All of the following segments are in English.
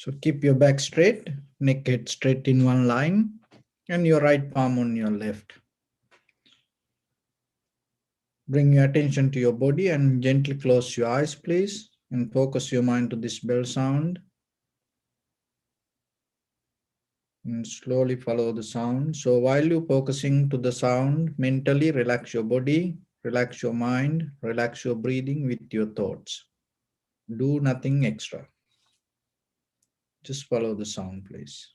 So keep your back straight, neck head straight in one line, and your right palm on your left. Bring your attention to your body and gently close your eyes, please, and focus your mind to this bell sound. And slowly follow the sound. So while you're focusing to the sound, mentally relax your body, relax your mind, relax your breathing with your thoughts. Do nothing extra. Just follow the sound, please.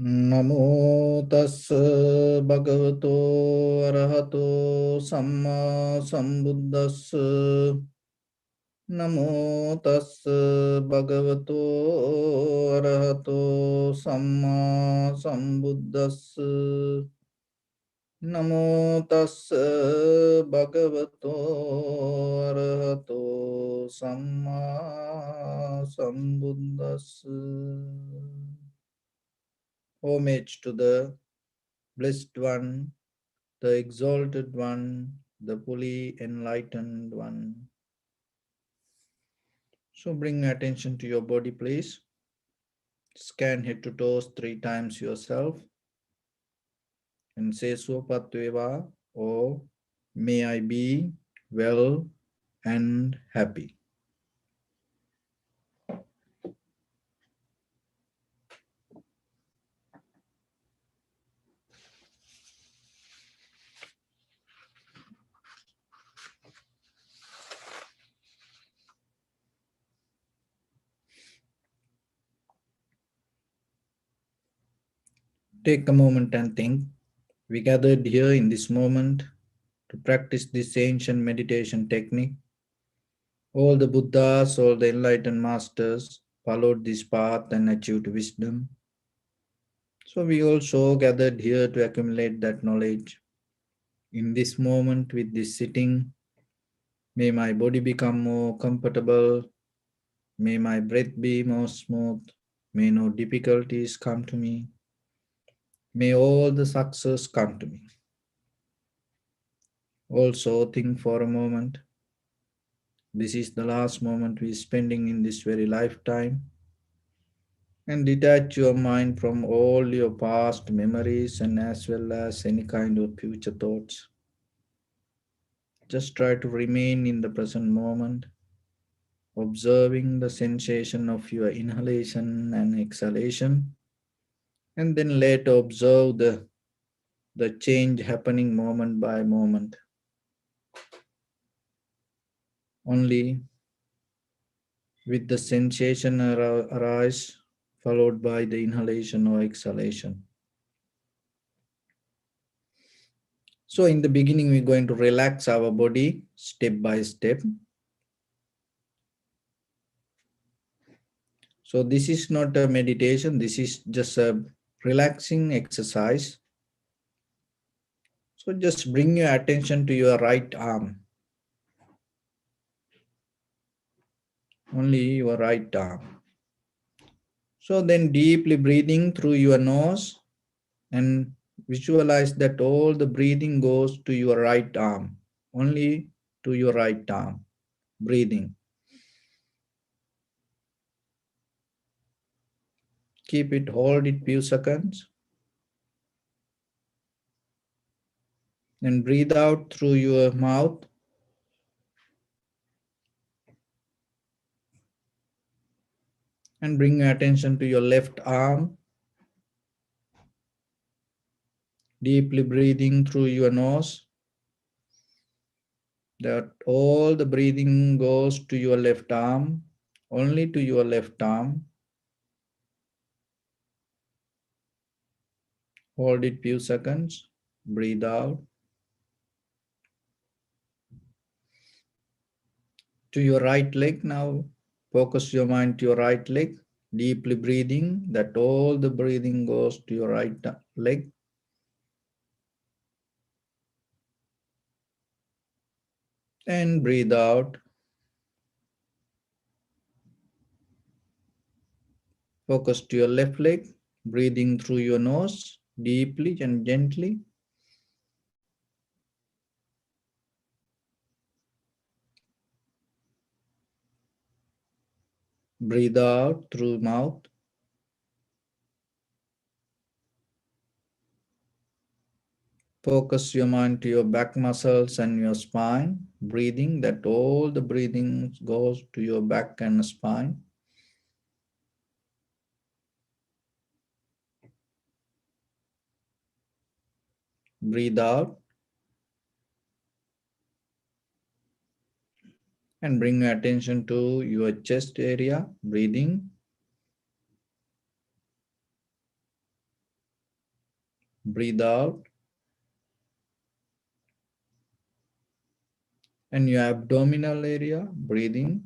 Namo tassa bhagavato arahato samma sambuddhassa. Namo tassa bhagavato arahato samma sambuddhassa. Namo tassa bhagavato arahato samma sambuddhassa. Homage to the Blessed One, the Exalted One, the fully enlightened One. So bring attention to your body, please. Scan head to toes 3 times yourself and say Swapatveva, or may I be well and happy. Take a moment and think. We gathered here in this moment to practice this ancient meditation technique. All the Buddhas, all the enlightened masters followed this path and achieved wisdom. So we also gathered here to accumulate that knowledge. In this moment with this sitting, may my body become more comfortable. May my breath be more smooth. May no difficulties come to me. May all the success come to me. Also think for a moment. This is the last moment we are spending in this very lifetime. And detach your mind from all your past memories and as well as any kind of future thoughts. Just try to remain in the present moment, observing the sensation of your inhalation and exhalation, and then later observe the change happening moment by moment. Only with the sensation arise, followed by the inhalation or exhalation. So in the beginning, we're going to relax our body step by step. So this is not a meditation, this is just a relaxing exercise. So just bring your attention to your right arm. Only your right arm. So then deeply breathing through your nose and visualize that all the breathing goes to your right arm. Only to your right arm. Breathing. Keep it, hold it few seconds. Then breathe out through your mouth. And bring your attention to your left arm. Deeply breathing through your nose. That all the breathing goes to your left arm, only to your left arm. Hold it few seconds. Breathe out. To your right leg now. Focus your mind to your right leg. Deeply breathing. That all the breathing goes to your right leg. And breathe out. Focus to your left leg. Breathing through your nose. Deeply and gently. Breathe out through mouth. Focus your mind to your back muscles and your spine. Breathing, that all the breathing goes to your back and spine. Breathe out and bring your attention to your chest area. Breathing. Breathe out. And your abdominal area. Breathing.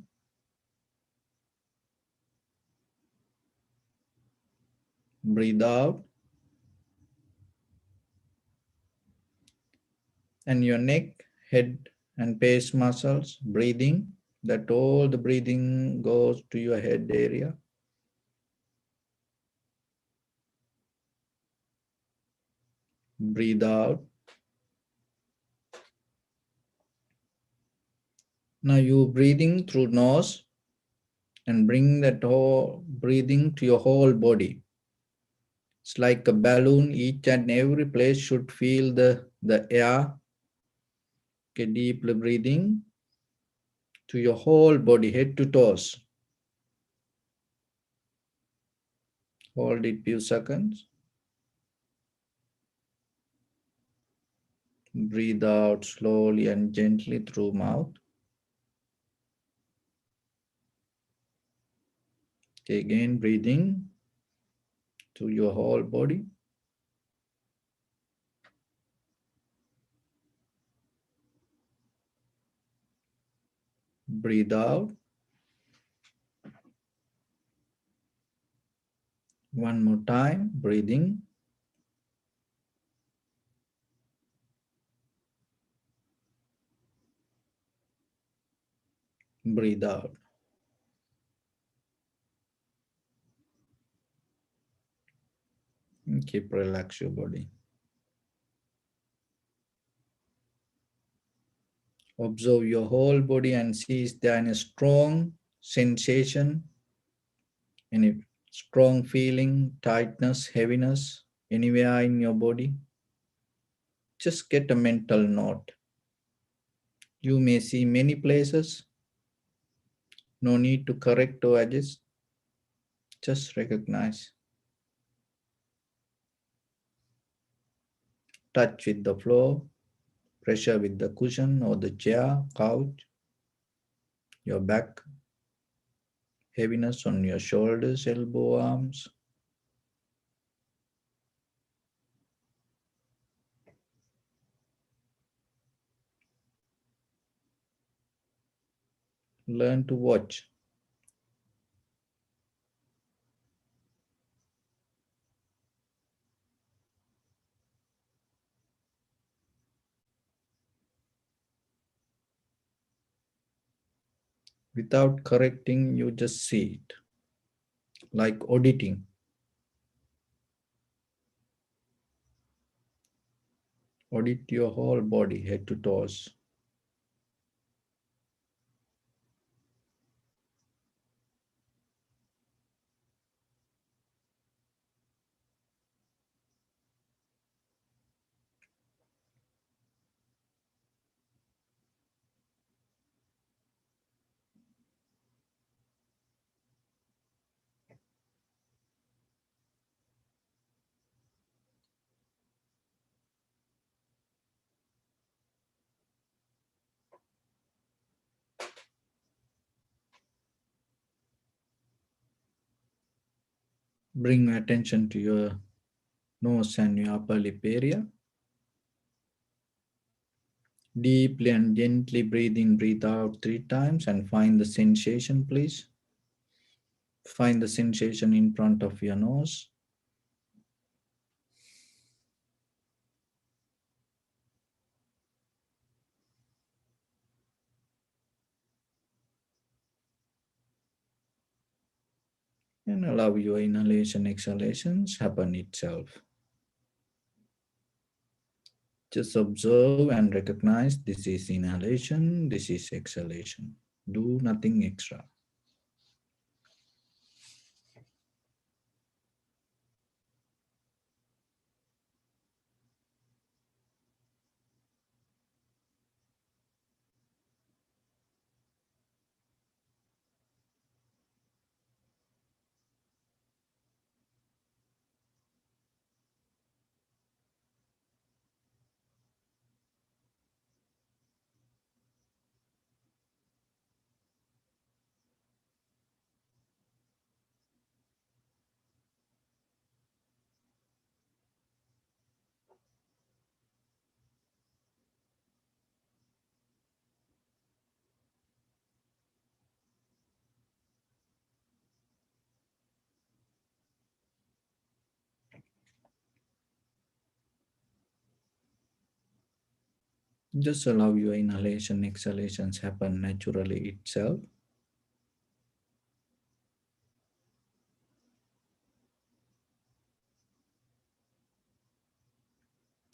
Breathe out. And your neck, head and face muscles. Breathing. That all the breathing goes to your head area. Breathe out. Now you breathing through nose and bring that whole breathing to your whole body. It's like a balloon. Each and every place should feel the air. Okay, deeply breathing to your whole body, head to toes. Hold it few seconds. Breathe out slowly and gently through mouth. Okay, again breathing to your whole body. Breathe out. One more time, breathing. Breathe out. And keep relax your body. Observe your whole body and see is there any strong sensation, any strong feeling, tightness, heaviness, anywhere in your body. Just get a mental note. You may see many places, no need to correct or adjust, just recognize. Touch with the floor, pressure with the cushion or the chair, couch, your back, heaviness on your shoulders, elbow, arms. Learn to watch without correcting, you just see it, like auditing. Audit your whole body, head to toes. Bring your attention to your nose and your upper lip area. Deeply and gently breathe in, breathe out 3 times and find the sensation, please. Find the sensation in front of your nose. And allow your inhalation, exhalations happen itself. Just observe and recognize this is inhalation, this is exhalation. Do nothing extra. Just allow your inhalation, exhalations happen naturally itself.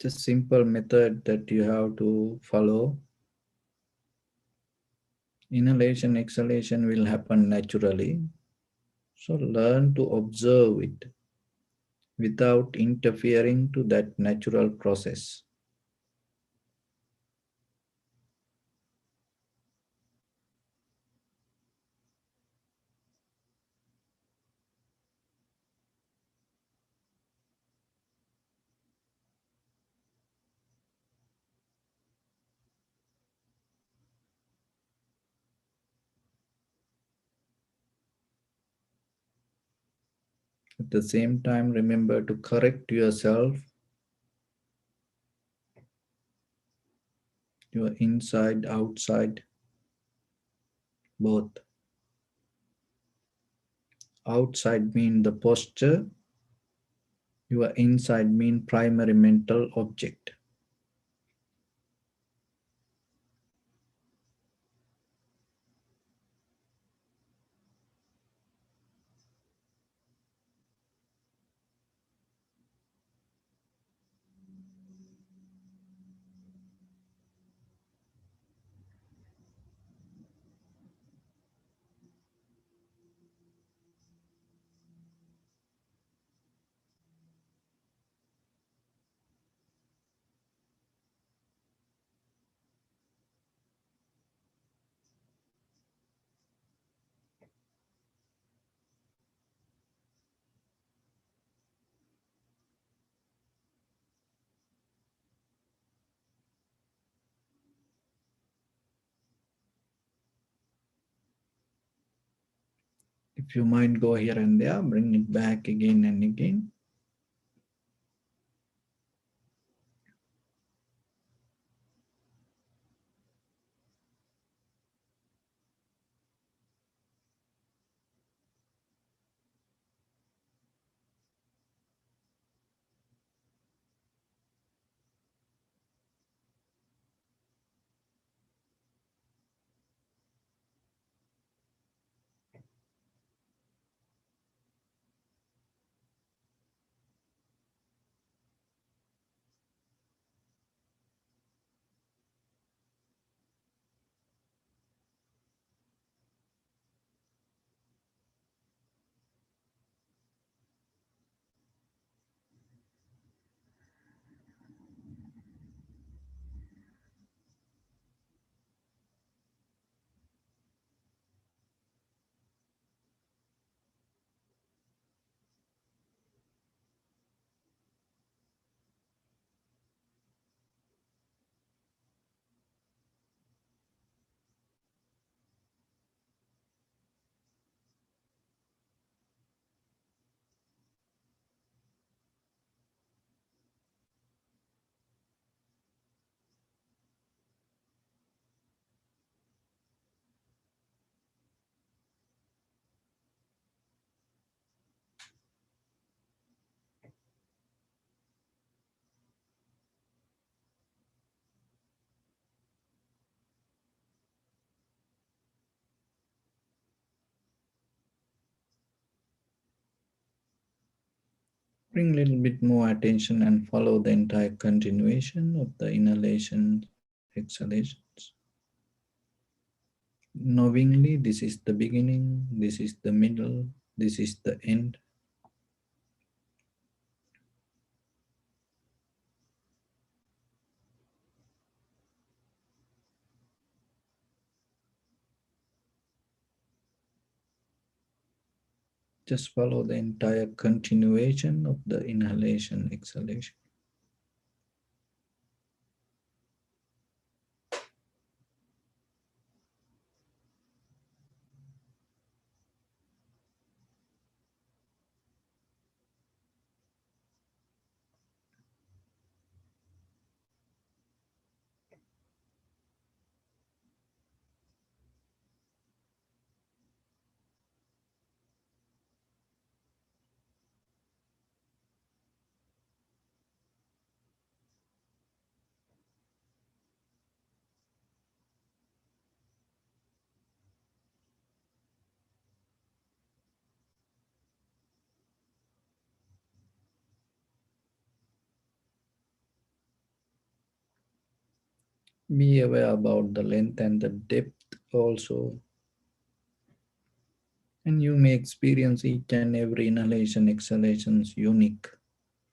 Just simple method that you have to follow. Inhalation, exhalation will happen naturally. So learn to observe it without interfering to that natural process. At the same time, remember to correct yourself, your inside, outside, both. Outside mean the posture, your inside mean primary mental object. If your mind go here and there, bring it back again and again. Bring a little bit more attention and follow the entire continuation of the inhalations, exhalations. Knowingly, this is the beginning, this is the middle, this is the end. Just follow the entire continuation of the inhalation, exhalation. Be aware about the length and the depth also. And you may experience each and every inhalation, exhalations unique.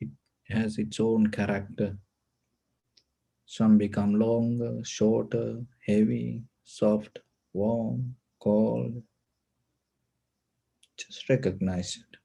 It has its own character. Some become longer, shorter, heavy, soft, warm, cold. Just recognize it.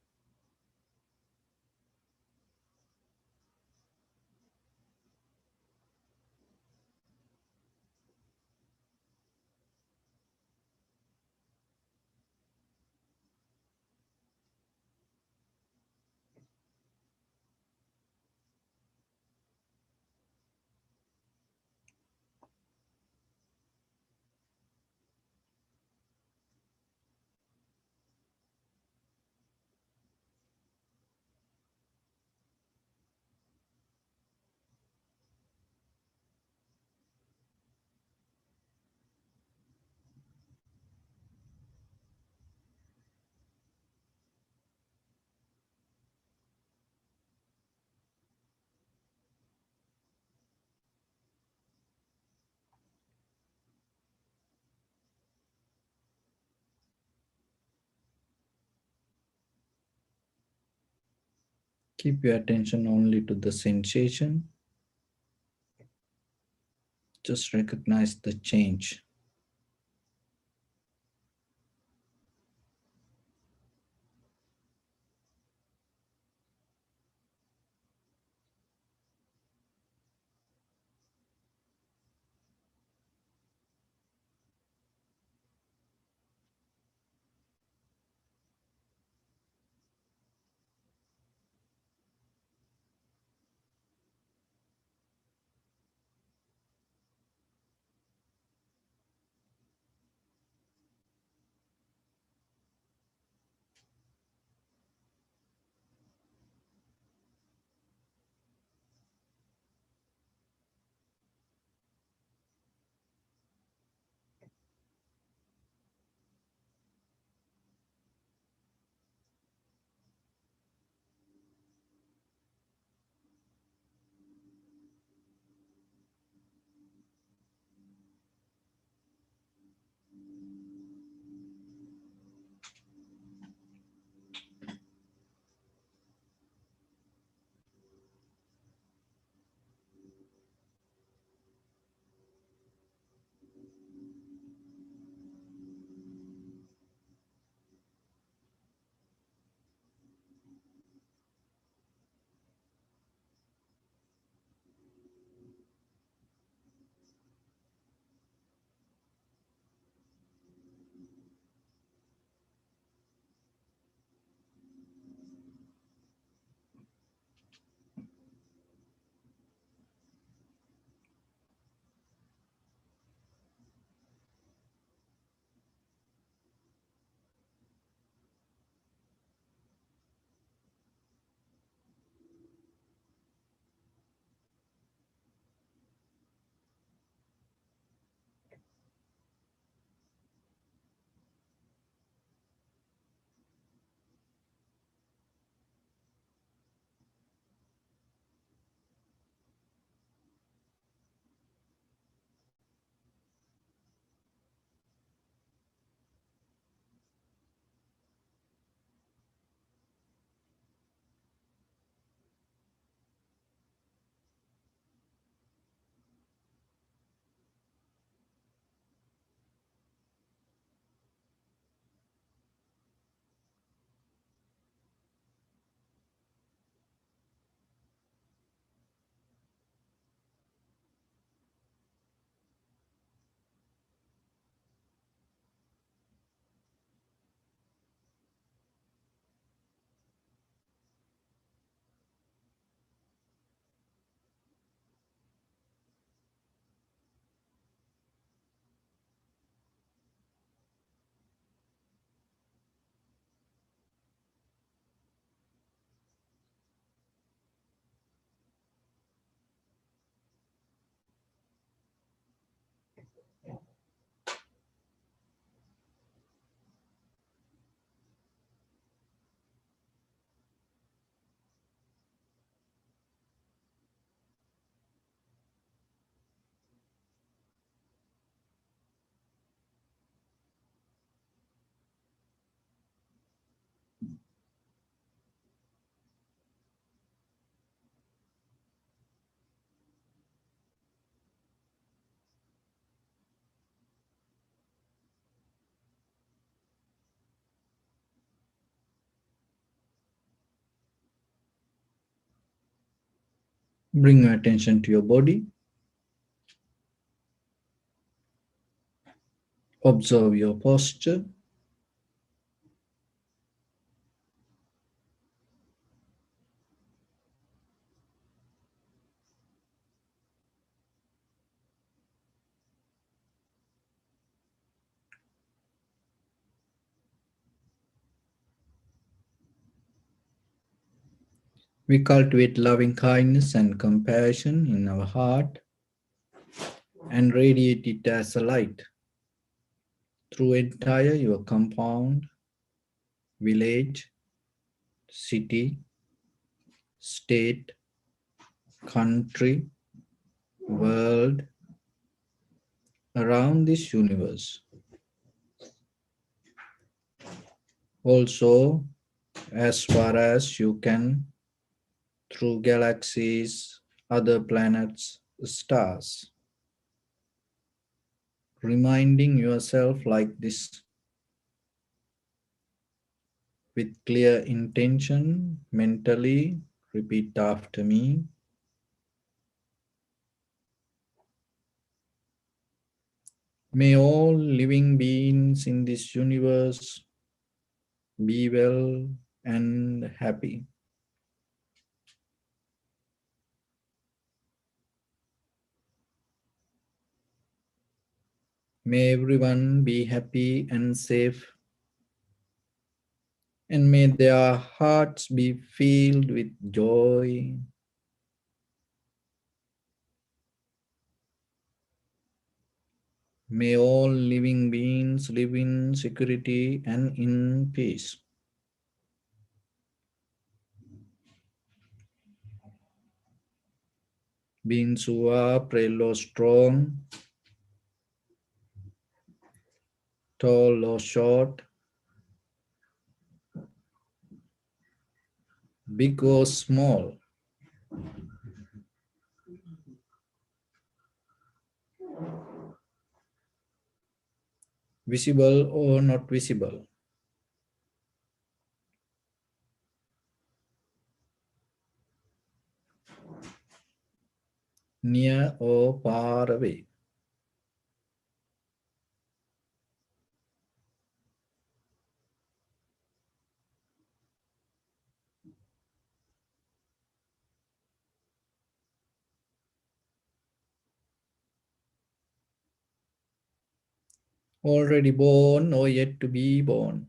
Keep your attention only to the sensation. Just recognize the change. Bring your attention to your body. Observe your posture. We cultivate loving kindness and compassion in our heart and radiate it as a light through entire your compound, village, city, state, country, world, around this universe. Also, as far as you can, through galaxies, other planets, stars, reminding yourself like this with clear intention, mentally repeat after me. May all living beings in this universe be well and happy. May everyone be happy and safe, and may their hearts be filled with joy. May all living beings live in security and in peace. Beings who are frail or strong, tall or short, big or small, visible or not visible, near or far away. Already born or yet to be born.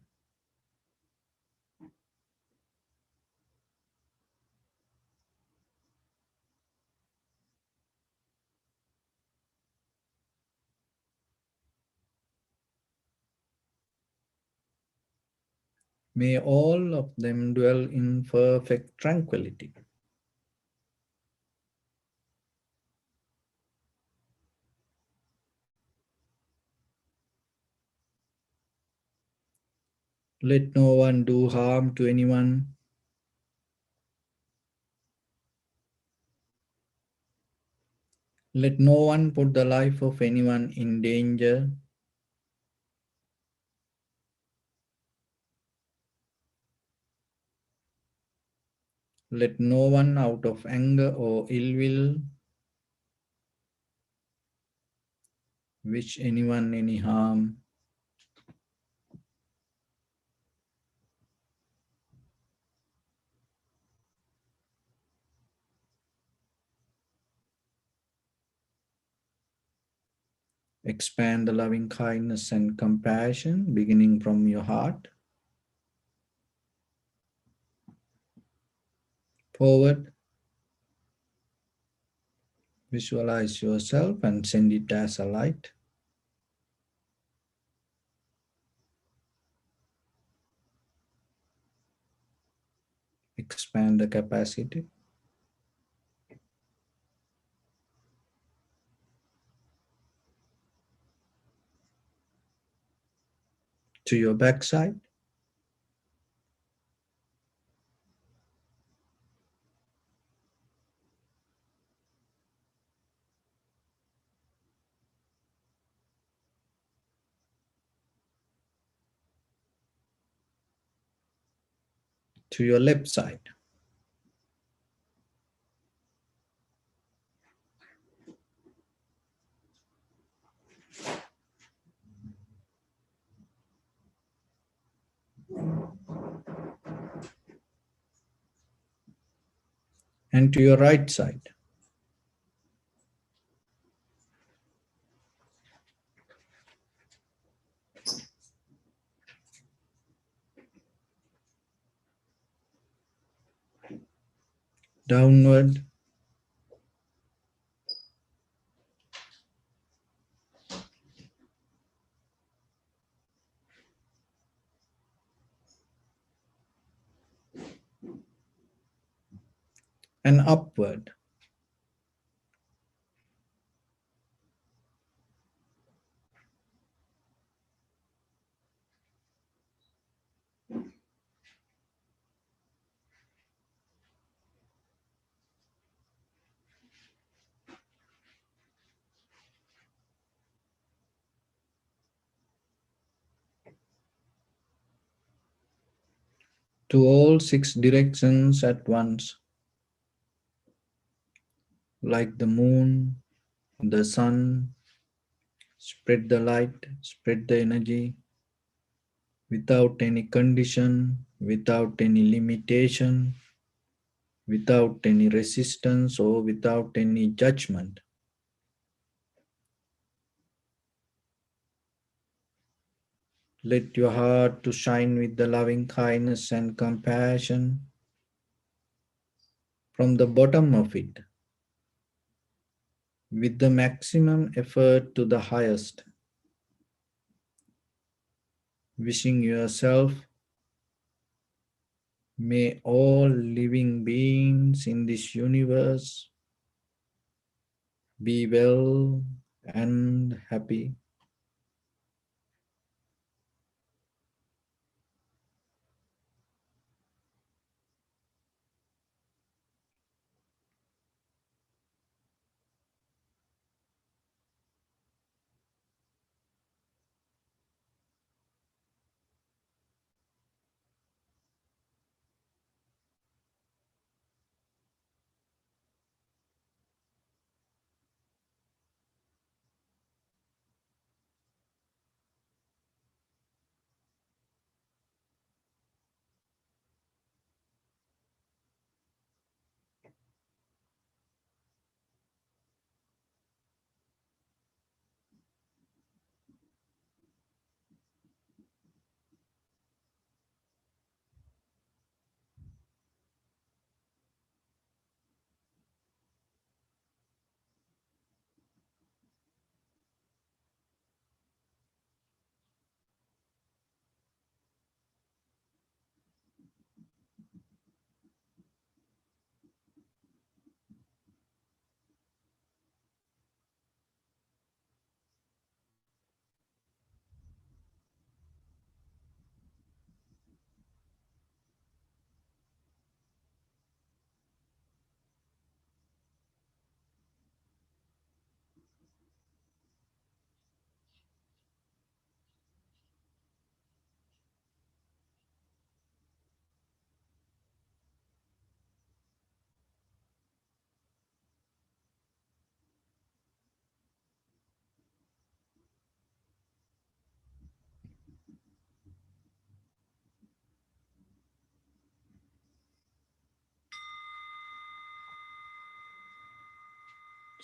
May all of them dwell in perfect tranquility. Let no one do harm to anyone. Let no one put the life of anyone in danger. Let no one out of anger or ill will wish anyone any harm. Expand the loving kindness and compassion beginning from your heart forward. Visualize yourself and send it as a light. Expand the capacity to your backside, to your left side, and to your right side. Downward and upward. To all 6 directions at once, like the moon, the sun, spread the light, spread the energy without any condition, without any limitation, without any resistance or without any judgment. Let your heart to shine with the loving kindness and compassion from the bottom of it, with the maximum effort to the highest, wishing yourself, may all living beings in this universe be well and happy.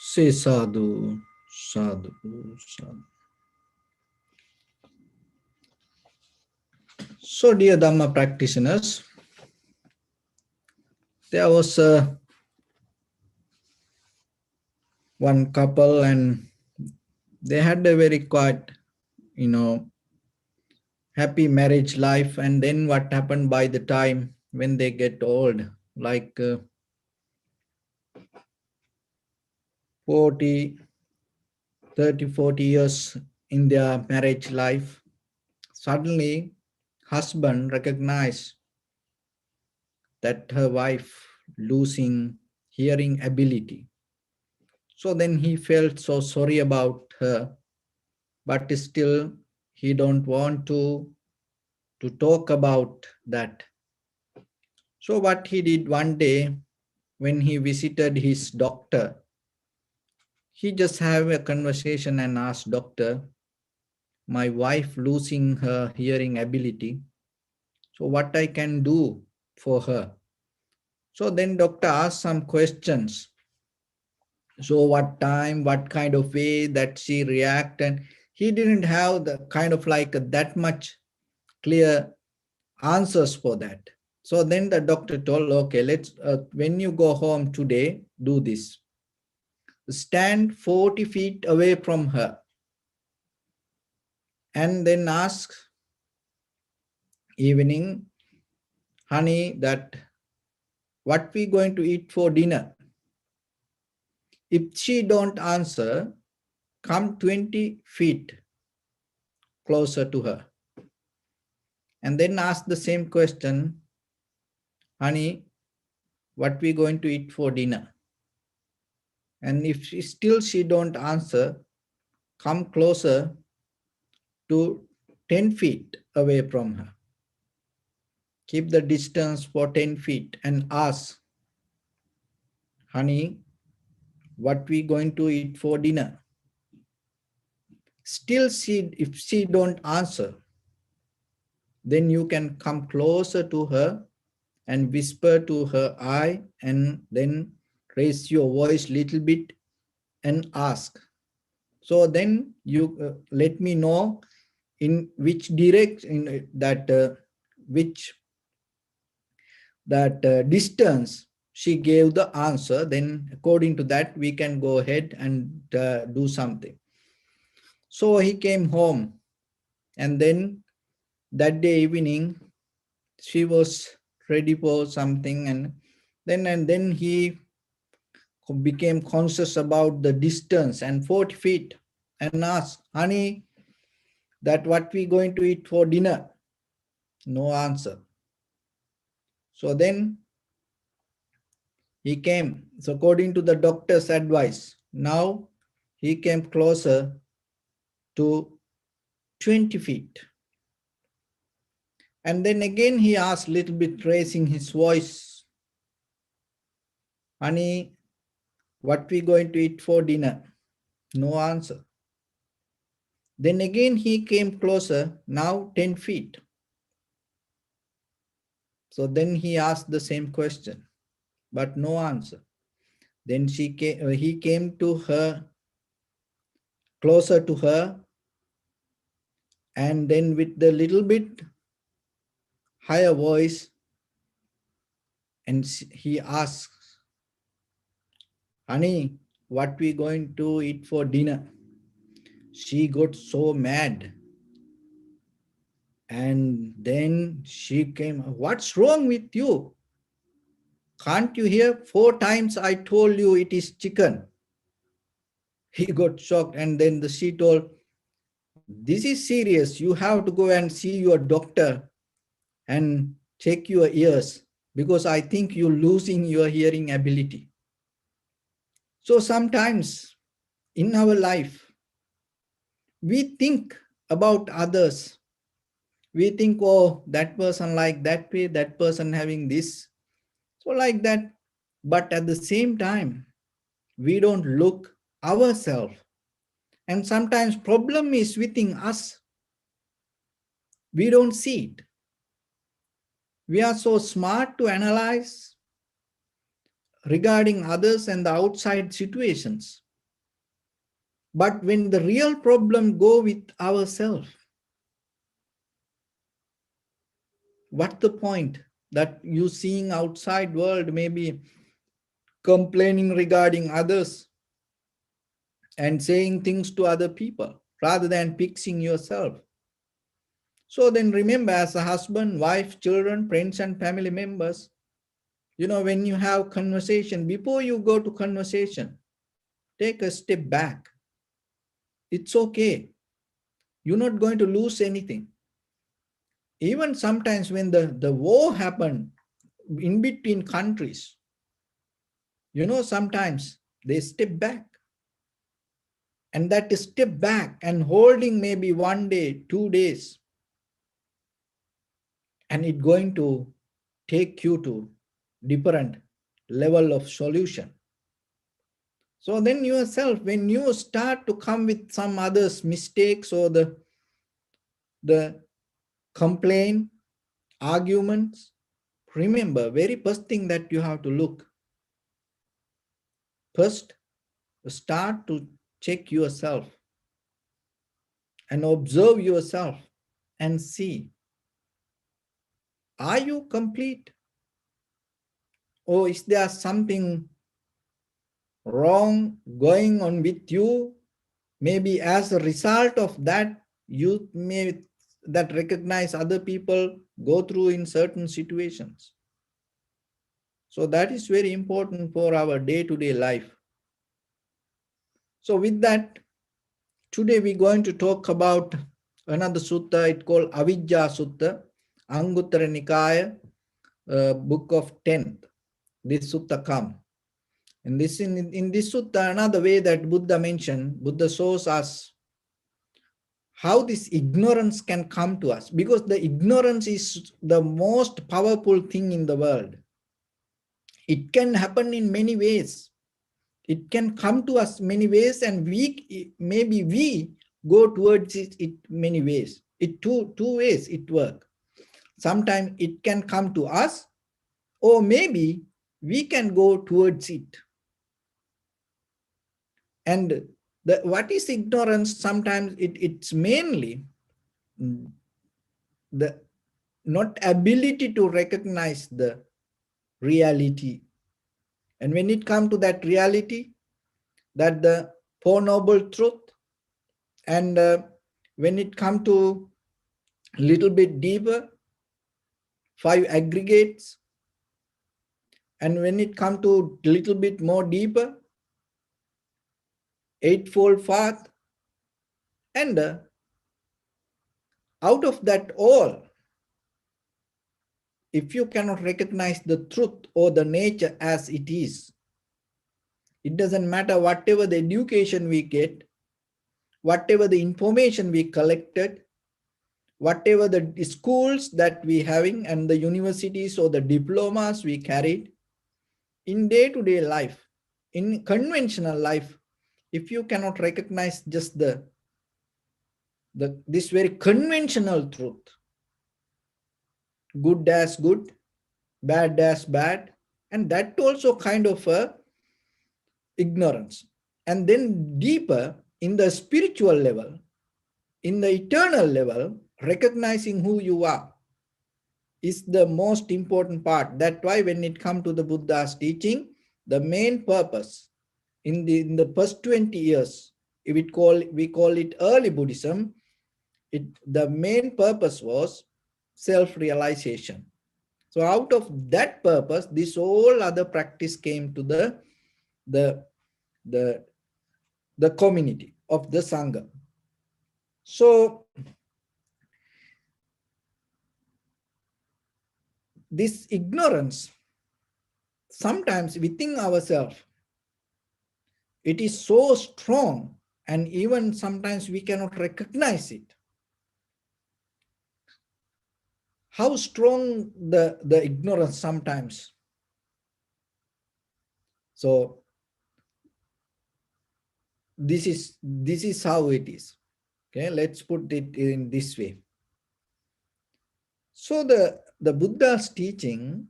Say sadhu, sadhu, sadhu. So, dear Dhamma practitioners, there was one couple and they had a very quiet, you know, happy marriage life. And then what happened by the time when they get old, like 40, 30, 40 years in their marriage life, suddenly husband recognized that her wife losing hearing ability. So then he felt so sorry about her, but still he don't want to talk about that. So what he did one day when he visited his doctor, he just have a conversation and asked doctor, my wife losing her hearing ability, so what I can do for her. So then doctor asked some questions. So what time, what kind of way that she react, and he didn't have the kind of like that much clear answers for that. So then the doctor told, okay, let's when you go home today, do this. Stand 40 feet away from her and then ask evening, honey, that what we going to eat for dinner. If she don't answer, come 20 feet closer to her. And then ask the same question, honey, what we going to eat for dinner? And if she don't answer, come closer to 10 feet away from her. Keep the distance for 10 feet and ask, honey, what we going to eat for dinner? Still, if she don't answer, then you can come closer to her and whisper to her eye and then raise your voice little bit and ask. So then you let me know in which direction which distance she gave the answer. Then according to that we can go ahead and do something. So he came home, and then that day evening she was ready for something, and then he became conscious about the distance and 40 feet and asked, honey, that what we going to eat for dinner? No answer. So then he came. So according to the doctor's advice, now he came closer to 20 feet. And then again he asked, little bit raising his voice, honey, what we going to eat for dinner? No answer. Then again he came closer, now 10 feet. So then he asked the same question, but no answer. Then he came to her, closer to her, and then with the little bit higher voice, and he asks, honey, what we going to eat for dinner? She got so mad. And then she came, what's wrong with you? Can't you hear? 4 times I told you it is chicken. He got shocked, and then she told, this is serious. You have to go and see your doctor and check your ears, because I think you're losing your hearing ability. So sometimes in our life, we think about others. We think, oh, that person like that way, that person having this. So like that. But at the same time, we don't look ourselves. And sometimes problem is within us. We don't see it. We are so smart to analyze regarding others and the outside situations. But when the real problem go with ourselves, what's the point that you seeing outside world, maybe complaining regarding others and saying things to other people rather than fixing yourself? So then remember, as a husband, wife, children, friends and family members, when you have conversation, before you go to conversation, take a step back. It's okay. You're not going to lose anything. Even sometimes when the war happened in between countries, sometimes they step back. And that step back and holding maybe 1 day, 2 days, and it's going to take you to different level of solution. So then yourself, when you start to come with some others' mistakes or the complaint, arguments, remember, very first thing that you have to look, first start to check yourself and observe yourself and see, are you complete, or is there something wrong going on with you? Maybe as a result of that, you may that recognize other people go through in certain situations. So that is very important for our day-to-day life. So with that, today we're going to talk about another sutta. It's called Avijja Sutta, Anguttara Nikaya, book of 10th. This sutta come. And this in this sutta, another way that Buddha mentioned, Buddha shows us how this ignorance can come to us, because the ignorance is the most powerful thing in the world. It can happen in many ways. It can come to us many ways, and maybe we go towards it many ways. It two ways it works. Sometimes it can come to us, or maybe we can go towards it. And what is ignorance? Sometimes it's mainly the not ability to recognize the reality. And when it comes to that reality, that the Four Noble Truth, and when it comes to a little bit deeper, five aggregates, and when it comes to a little bit more deeper, eightfold path, and out of that all, if you cannot recognize the truth or the nature as it is, it doesn't matter whatever the education we get, whatever the information we collected, whatever the schools that we having and the universities or the diplomas we carried, in day-to-day life, in conventional life, if you cannot recognize just this very conventional truth, good as good, bad as bad, and that also kind of a ignorance. And then deeper in the spiritual level, in the eternal level, recognizing who you are is the most important part. That's why when it comes to the Buddha's teaching, the main purpose in the first 20 years, we call it early Buddhism, the main purpose was self-realization. So out of that purpose, this whole other practice came to the community of the Sangha. So this ignorance, sometimes within ourselves, it is so strong, and even sometimes we cannot recognize it. How strong the ignorance sometimes. So this is how it is. Okay, let's put it in this way. So the Buddha's teaching,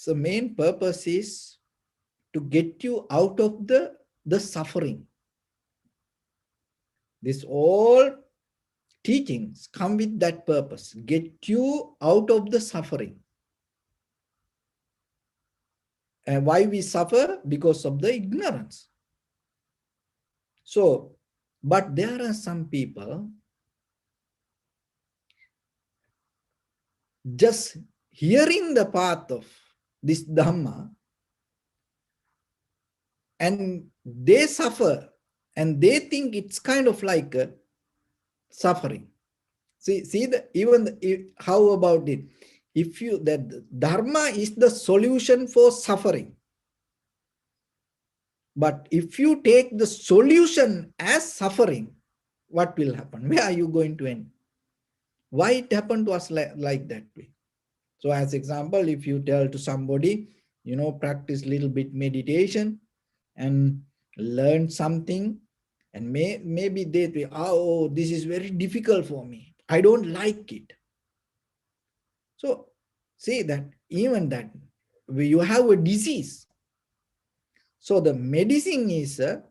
the main purpose is to get you out of the suffering. This all teachings come with that purpose, get you out of the suffering. And why we suffer? Because of the ignorance. So, but there are some people just hearing the path of this Dhamma, and they suffer, and they think it's kind of like a suffering. See how about it? If you that Dharma is the solution for suffering, but if you take the solution as suffering, what will happen? Where are you going to end? Why it happened to us like that way? So as example, if you tell to somebody, practice little bit meditation and learn something, and maybe they say, oh, this is very difficult for me, I don't like it. So See that even that you have a disease. So the medicine is the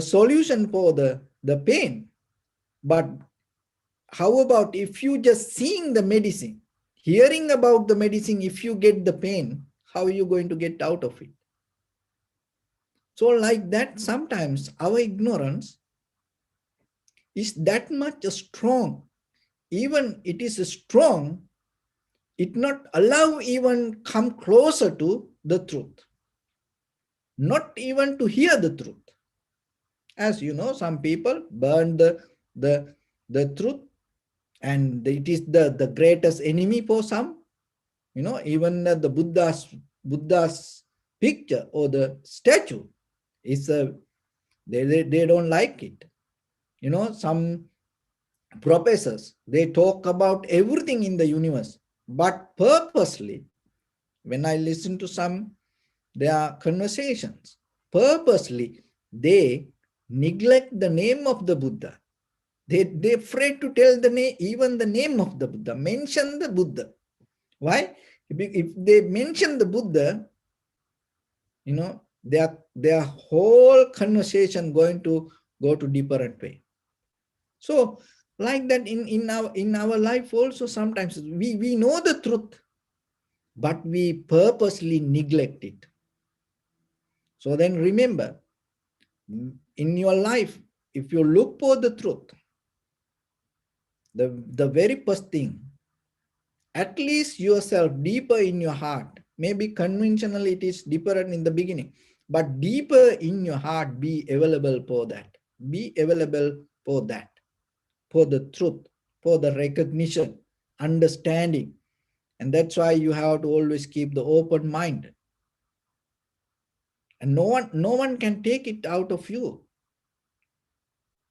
solution for the pain. But how about if you just seeing the medicine, hearing about the medicine, if you get the pain, how are you going to get out of it? So like that, sometimes our ignorance is that much strong. Even it is strong, it not allow even come closer to the truth, not even to hear the truth. As you know, some people burn the truth, and it is the greatest enemy for some. You know, even the Buddha's picture or the statue is they don't like it. You know, some professors, they talk about everything in the universe, but purposely, when I listen to some their conversations, purposely they neglect the name of the Buddha. They afraid to tell the name, even the name of the Buddha, mention the Buddha. Why? If they mention the Buddha, you know, their whole conversation going to go to different way. So like that in our life also, sometimes we know the truth, but we purposely neglect it. So then remember, in your life, if you look for the truth, the very first thing, at least yourself deeper in your heart. Maybe conventionally it is different in the beginning, but deeper in your heart, be available for that. Be available for that, for the truth, for the recognition, understanding. And that's why you have to always keep the open mind. And no one can take it out of you.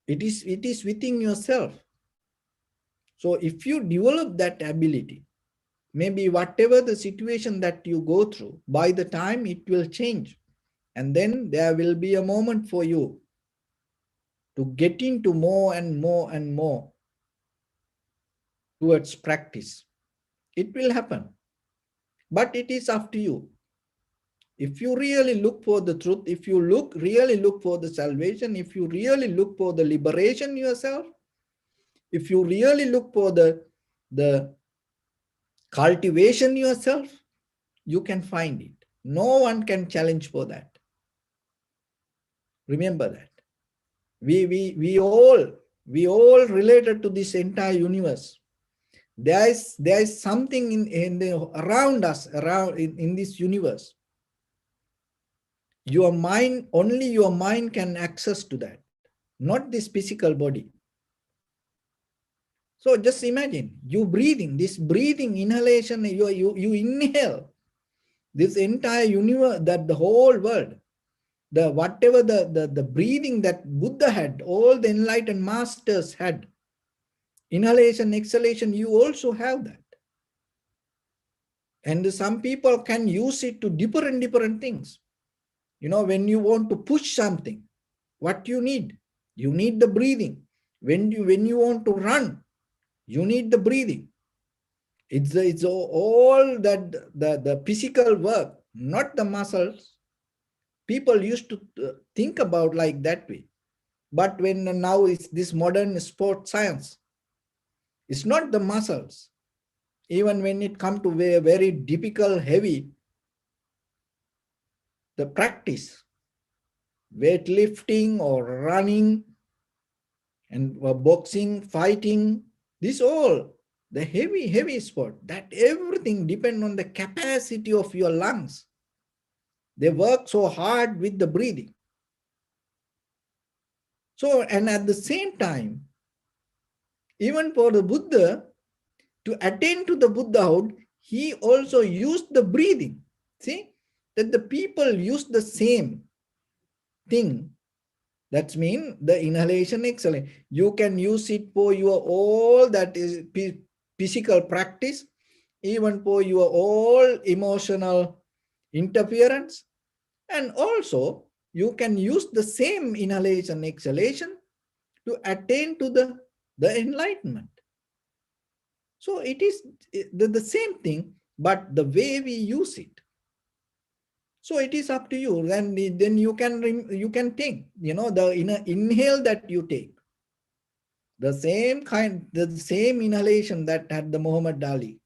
It is within yourself. So if you develop that ability, maybe whatever the situation that you go through, by the time it will change. And then there will be a moment for you to get into more and more and more towards practice. It will happen. But it is up to you. If you really look for the truth, if you really look for the salvation, if you really look for the liberation yourself, if you really look for the cultivation yourself, you can find it. No one can challenge for that. Remember that. We all related to this entire universe. There is something around us, around in this universe. Your mind, only your mind can access to that, not this physical body. So just imagine you breathing, this breathing, inhalation, you inhale this entire universe, that the whole world, the whatever the breathing that Buddha had, all the enlightened masters had, inhalation, exhalation, you also have that. And some people can use it to different things. You know, when you want to push something, what you need the breathing. When you want to run, you need the breathing. It's all that the physical work, not the muscles. People used to think about like that way. But when now it's this modern sport science, it's not the muscles. Even when it comes to very difficult, heavy, the practice, weightlifting or running and boxing, fighting, this all, the heavy sport, that everything depends on the capacity of your lungs. They work so hard with the breathing. So, and at the same time, even for the Buddha, to attain to the Buddhahood, he also used the breathing. See, that the people use the same thing. That means the inhalation, exhalation. You can use it for your all that is physical practice, even for your all emotional interference. And also, you can use the same inhalation, exhalation to attain to the enlightenment. So it is the same thing, but the way we use it. So it is up to you. Then you can think, the inhale that you take, the same inhalation that had the Muhammad Ali.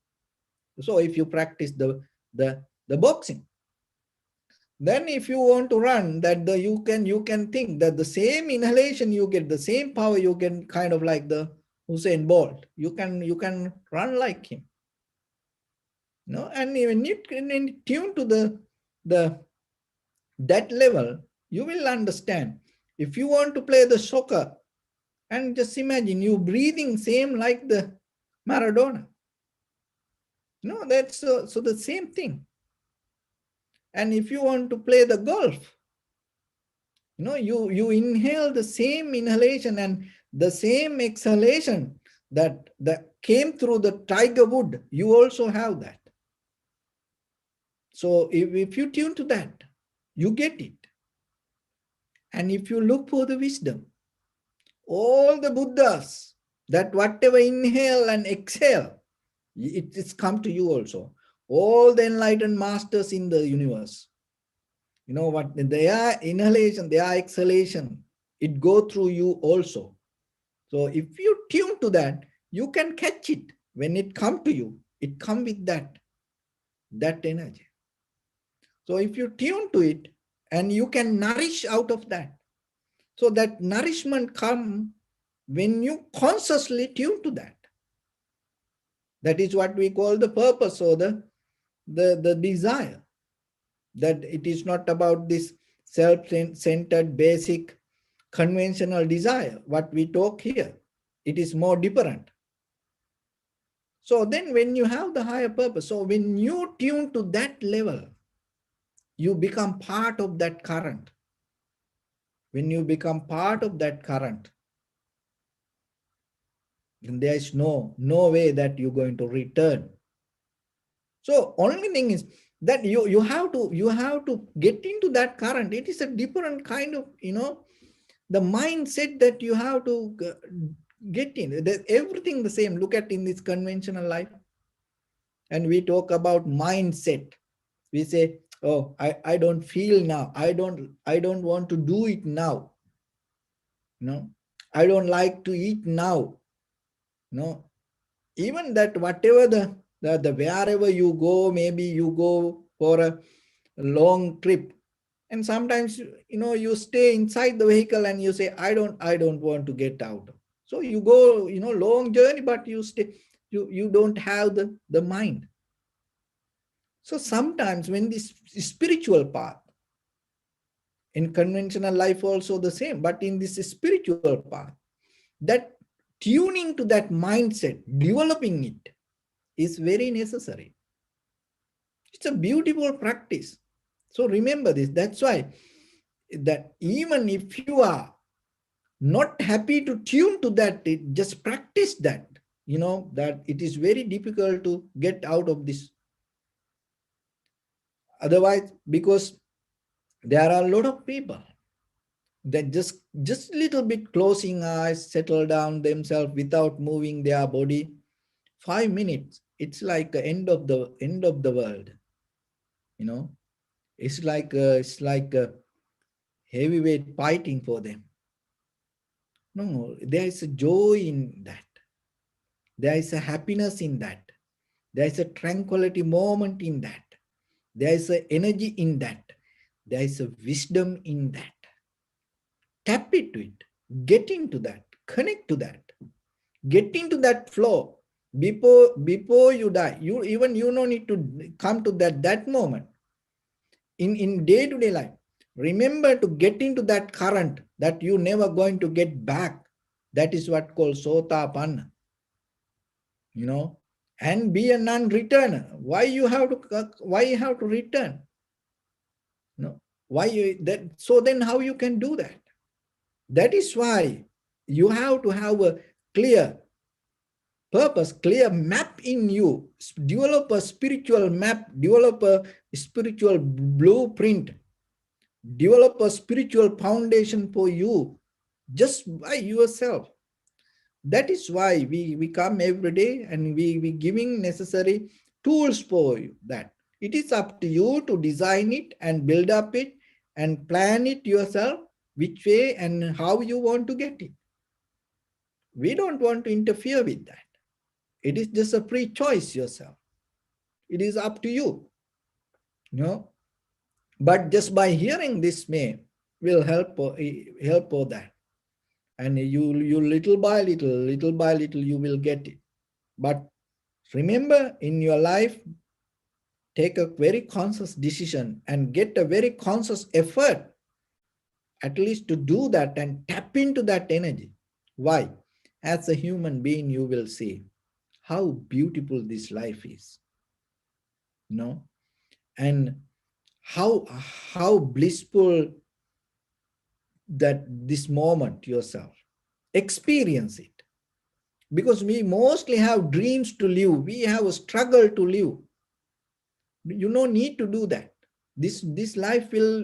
So if you practice the boxing, then if you want to run, you can think that the same inhalation you get, the same power you can, kind of like the Usain Bolt. You can run like him. And when you can tune to the that level, you will understand. If you want to play the soccer, and just imagine you breathing same like the Maradona. That's so the same thing. And if you want to play the golf, you inhale the same inhalation and the same exhalation that came through the tiger wood. You also have that. So if you tune to that, you get it. And if you look for the wisdom, all the Buddhas, that whatever inhale and exhale, it's come to you also. All the enlightened masters in the universe, what their inhalation, their exhalation, it go through you also. So if you tune to that, you can catch it. When it come to you, it come with that energy. So if you tune to it, and you can nourish out of that. So that nourishment come when you consciously tune to that. That is what we call the purpose, or the desire. That it is not about this self-centered, basic, conventional desire, what we talk here. It is more different. So then when you have the higher purpose, so when you tune to that level, you become part of that current. When you become part of that current, then there is no way that you're going to return. So only thing is that you have to get into that current. It is a different kind of, the mindset that you have to get in. There's everything the same. Look at in this conventional life. And we talk about mindset. We say, oh, I don't feel now. I don't want to do it now. I don't like to eat now. Even that, whatever the wherever you go, maybe you go for a long trip, and sometimes you stay inside the vehicle and you say, I don't want to get out. So you go long journey, but you stay, you don't have the mind. So sometimes when this spiritual path, in conventional life also the same, but in this spiritual path, that tuning to that mindset, developing it, is very necessary. It's a beautiful practice. So remember this. That's why that even if you are not happy to tune to that, just practice that. That it is very difficult to get out of this. Otherwise, because there are a lot of people that just little bit closing eyes, settle down themselves without moving their body. 5 minutes, it's like the end of the world. It's like a heavyweight fighting for them. No, there is a joy in that. There is a happiness in that. There is a tranquility moment in that. There is an energy in that. There is a wisdom in that. Tap into it. Get into that. Connect to that. Get into that flow. Before you die, you don't need to come to that moment. In day-to-day life, remember to get into that current that you never going to get back. That is what called sotapanna. And be a non-returner. Why you have to return? So then how you can do that? That is why you have to have a clear purpose, clear map in you. Develop a spiritual map, develop a spiritual blueprint, develop a spiritual foundation for you just by yourself. That is why we come every day and we giving necessary tools for you that. It is up to you to design it and build up it and plan it yourself, which way and how you want to get it. We don't want to interfere with that. It is just a free choice yourself. It is up to you. You know? But just by hearing this may will help for that. And you little by little, you will get it. But remember, in your life, take a very conscious decision and get a very conscious effort, at least to do that and tap into that energy. Why? As a human being, you will see how beautiful this life is, you know, and how blissful that this moment yourself. Experience it. Because we mostly have dreams to live. We have a struggle to live. You don't need to do that. This life will,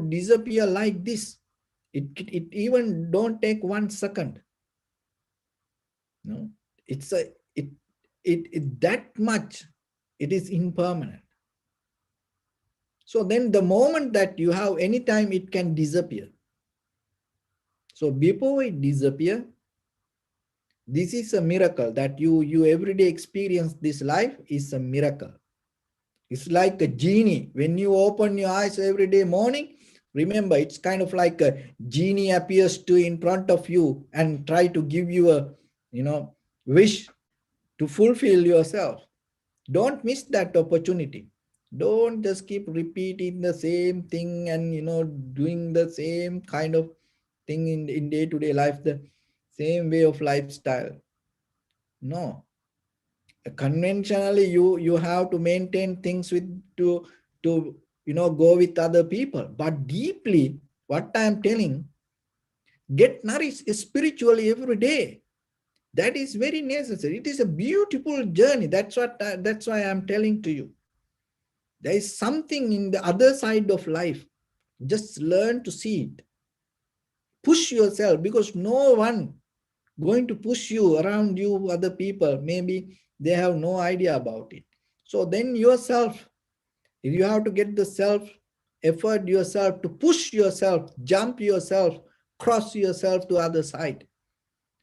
disappear like this. It even don't take 1 second. No, it's a it that much. It is impermanent. So then the moment that you have any time, it can disappear. So before it disappear, this is a miracle that you everyday experience. This life is a miracle. It's like a genie. When you open your eyes every day morning, remember, it's kind of like a genie appears to in front of you and try to give you a, wish to fulfill yourself. Don't miss that opportunity. Don't just keep repeating the same thing and, doing the same kind of thing in day-to-day life, the same way of lifestyle. No, conventionally you have to maintain things with to go with other people, but deeply what I am telling, get nourished spiritually every day. That is very necessary. It is a beautiful journey. That's why I am telling to you, there is something in the other side of life. Just learn to see it. Push yourself, because no one going to push you around you. Other people, maybe they have no idea about it. So then yourself, you have to get the self effort yourself to push yourself, jump yourself, cross yourself to other side,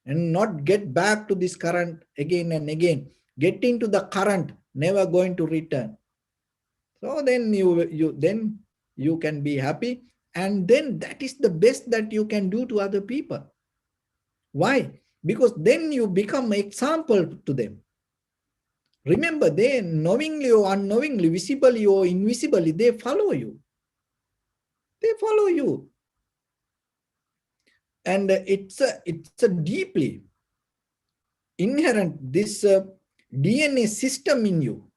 and not get back to this current again and again. Get into the current, never going to return. So then you can be happy, and then that is the best that you can do to other people. Why? Because then you become an example to them. Remember, they knowingly or unknowingly, visibly or invisibly, they follow you. They follow you. And it's a deeply inherent, this DNA system in you.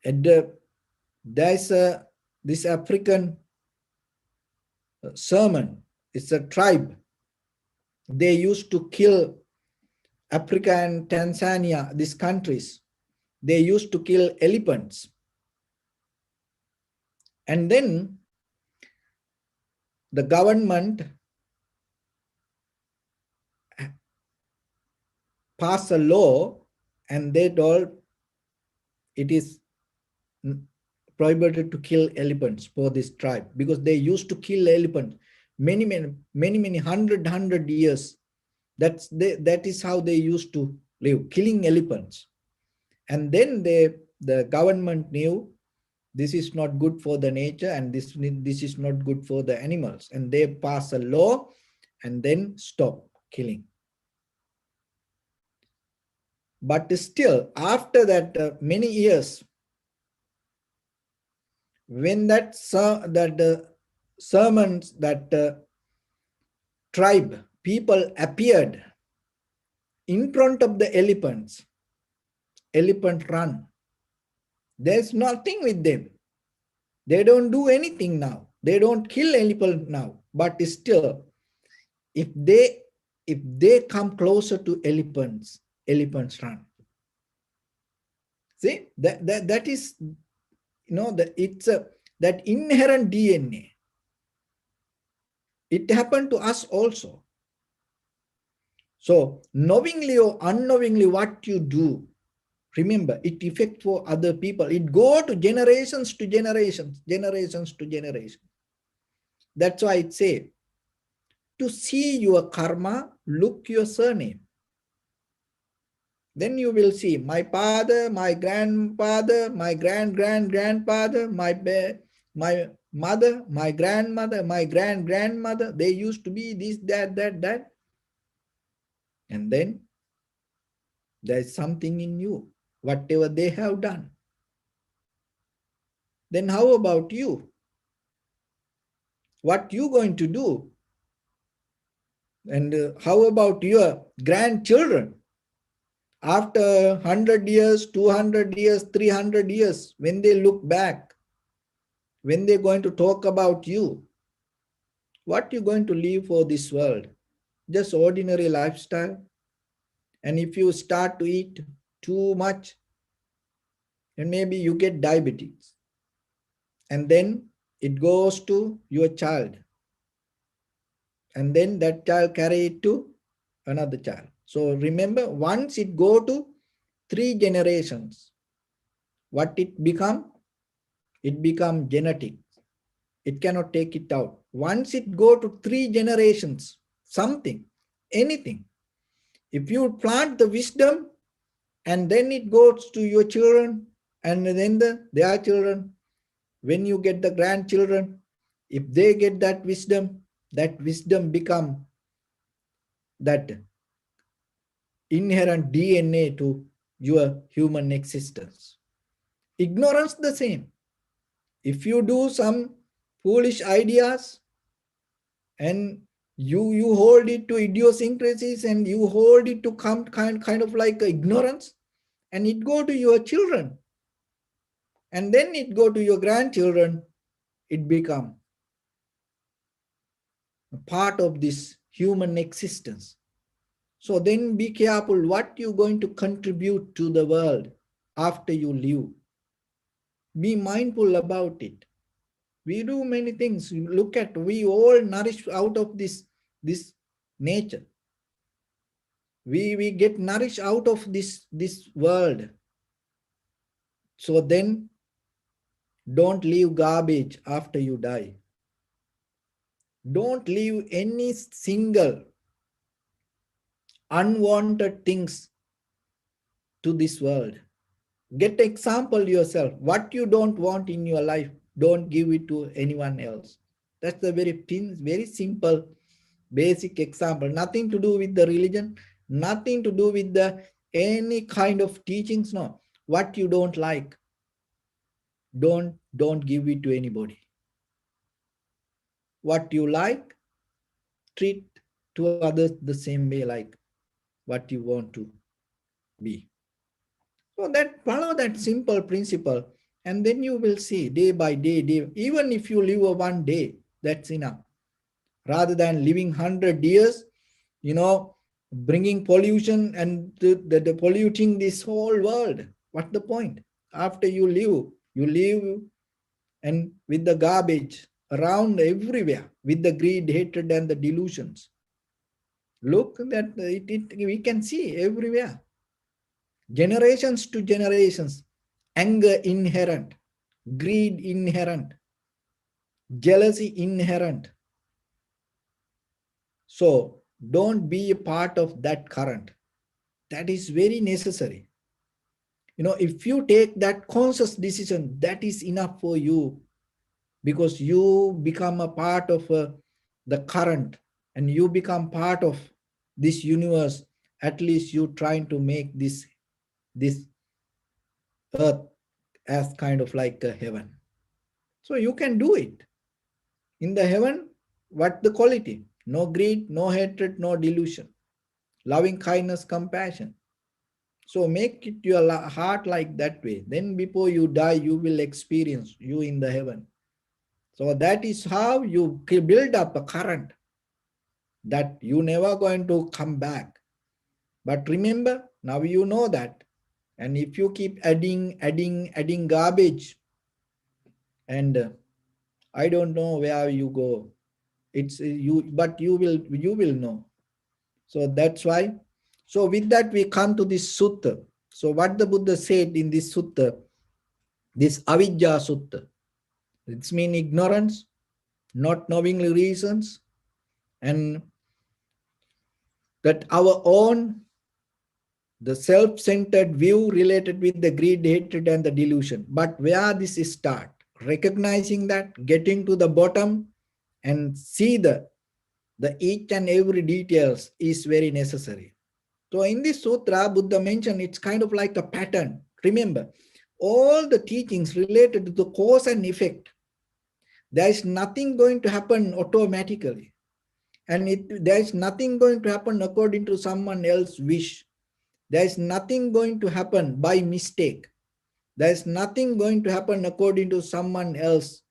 And there's this African sermon. It's a tribe. They used to kill Africa and Tanzania, these countries. They used to kill elephants. And then the government passed a law, and they told it is prohibited to kill elephants for this tribe, because they used to kill elephants many hundred years. That is how they used to live, killing elephants. And then the government knew this is not good for the nature, and this is not good for the animals, and they pass a law and then stop killing. But still, after that many years, when that sermons, that tribe people appeared in front of the elephants, elephant run. There's nothing with them. They don't do anything now. They don't kill elephant now. But still, if they come closer to elephants, elephants run. See, that is, it's that inherent DNA. It happened to us also. So knowingly or unknowingly what you do, remember, it affects for other people. It go to generations to generations, generations to generations. That's why it say, to see your karma, look your surname. Then you will see my father, my grandfather, my grandfather, my mother, my grandmother, my grandmother. They used to be this, that. And then there's something in you, whatever they have done. Then how about you? What you going to do? And how about your grandchildren? After 100 years, 200 years, 300 years, when they look back, when they're going to talk about you, what you going to live for this world? Just ordinary lifestyle. And if you start to eat too much, and maybe you get diabetes, and then it goes to your child, and then that child carry it to another child. So remember, once it go to 3 generations, what it become? It become genetic. It cannot take it out. Once it go to 3 generations, something, anything, if you plant the wisdom and then it goes to your children and then their children, when you get the grandchildren, if they get that wisdom become that inherent DNA to your human existence. Ignorance the same. If you do some foolish ideas and you hold it to idiosyncrasies and you hold it to kind of like ignorance, and it go to your children and then it go to your grandchildren, it become a part of this human existence. So then be careful what you're going to contribute to the world after you leave. Be mindful about it. We do many things. Look at, we all nourish out of this nature. We get nourished out of this world. So then don't leave garbage after you die. Don't leave any single unwanted things to this world. Get example yourself. What you don't want in your life, don't give it to anyone else. That's a very simple, basic example. Nothing to do with the religion, nothing to do with the any kind of teachings. No, what you don't like, don't give it to anybody. What you like, treat to others the same way like what you want to be. So that follow that simple principle, and then you will see day by day, even if you live a one day, that's enough. Rather than living 100 years, bringing pollution and the polluting this whole world. What's the point? After you live and with the garbage around everywhere, with the greed, hatred, and the delusions. Look that we can see everywhere. Generations to generations, anger inherent, greed inherent, jealousy inherent. So don't be a part of that current. That is very necessary. If you take that conscious decision, that is enough for you, because you become a part of the current and you become part of this universe. At least you trying to make this earth as kind of like a heaven. So you can do it. In the heaven, what the quality? No greed, no hatred, no delusion. Loving kindness, compassion. So make it your heart like that way. Then before you die, you will experience you in the heaven. So that is how you build up a current that you never going to come back. But remember, now you know that. And if you keep adding garbage, and I don't know where you go. It's you, but you will know. So that's why. So with that we come to this sutta. So what the Buddha said in this sutta, this avidya sutta, it's mean ignorance, not knowing the reasons, and that our own, the self-centered view related with the greed, hatred, and the delusion. But where this is start? Recognizing that, getting to the bottom, and see the each and every details is very necessary. So in this sutra, Buddha mentioned it's kind of like a pattern. Remember, all the teachings related to the cause and effect, there is nothing going to happen automatically. And there is nothing going to happen according to someone else's wish. There is nothing going to happen by mistake. There is nothing going to happen according to someone else's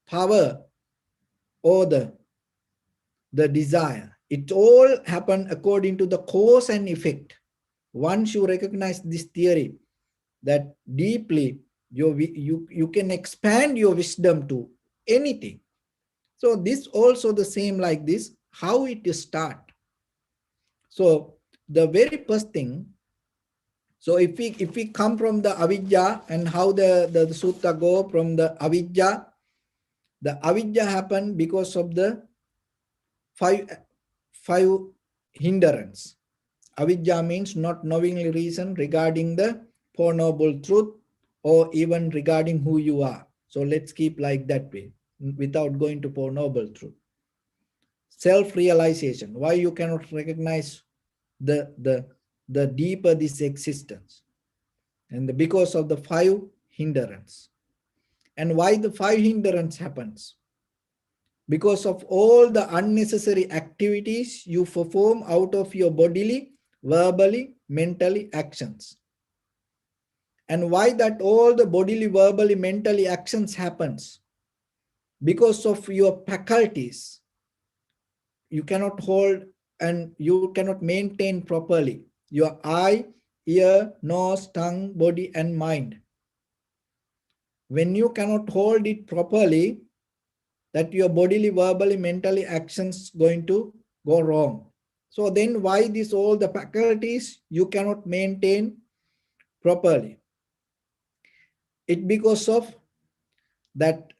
power or the desire. It all happened according to the cause and effect. Once you recognize this theory, that deeply you can expand your wisdom to anything. So this also the same like this, how it start. So the very first thing, so if we come from the avidya and how the sutta go from the avidya happened because of the five hindrance. Avidya means not knowing the reason regarding the Four Noble Truth or even regarding who you are. So let's keep like that way without going to Four Noble Truth. Self-realization, why you cannot recognize the deeper this existence, and because of the five hindrance. And why the five hindrance happens? Because of all the unnecessary activities you perform out of your bodily, verbally, mentally actions. And why that all the bodily, verbally, mentally actions happens? Because of your faculties. You cannot hold and you cannot maintain properly your eye, ear, nose, tongue, body, and mind. When you cannot hold it properly, that your bodily, verbally, mentally actions going to go wrong. So then why this all the faculties you cannot maintain properly? It because of that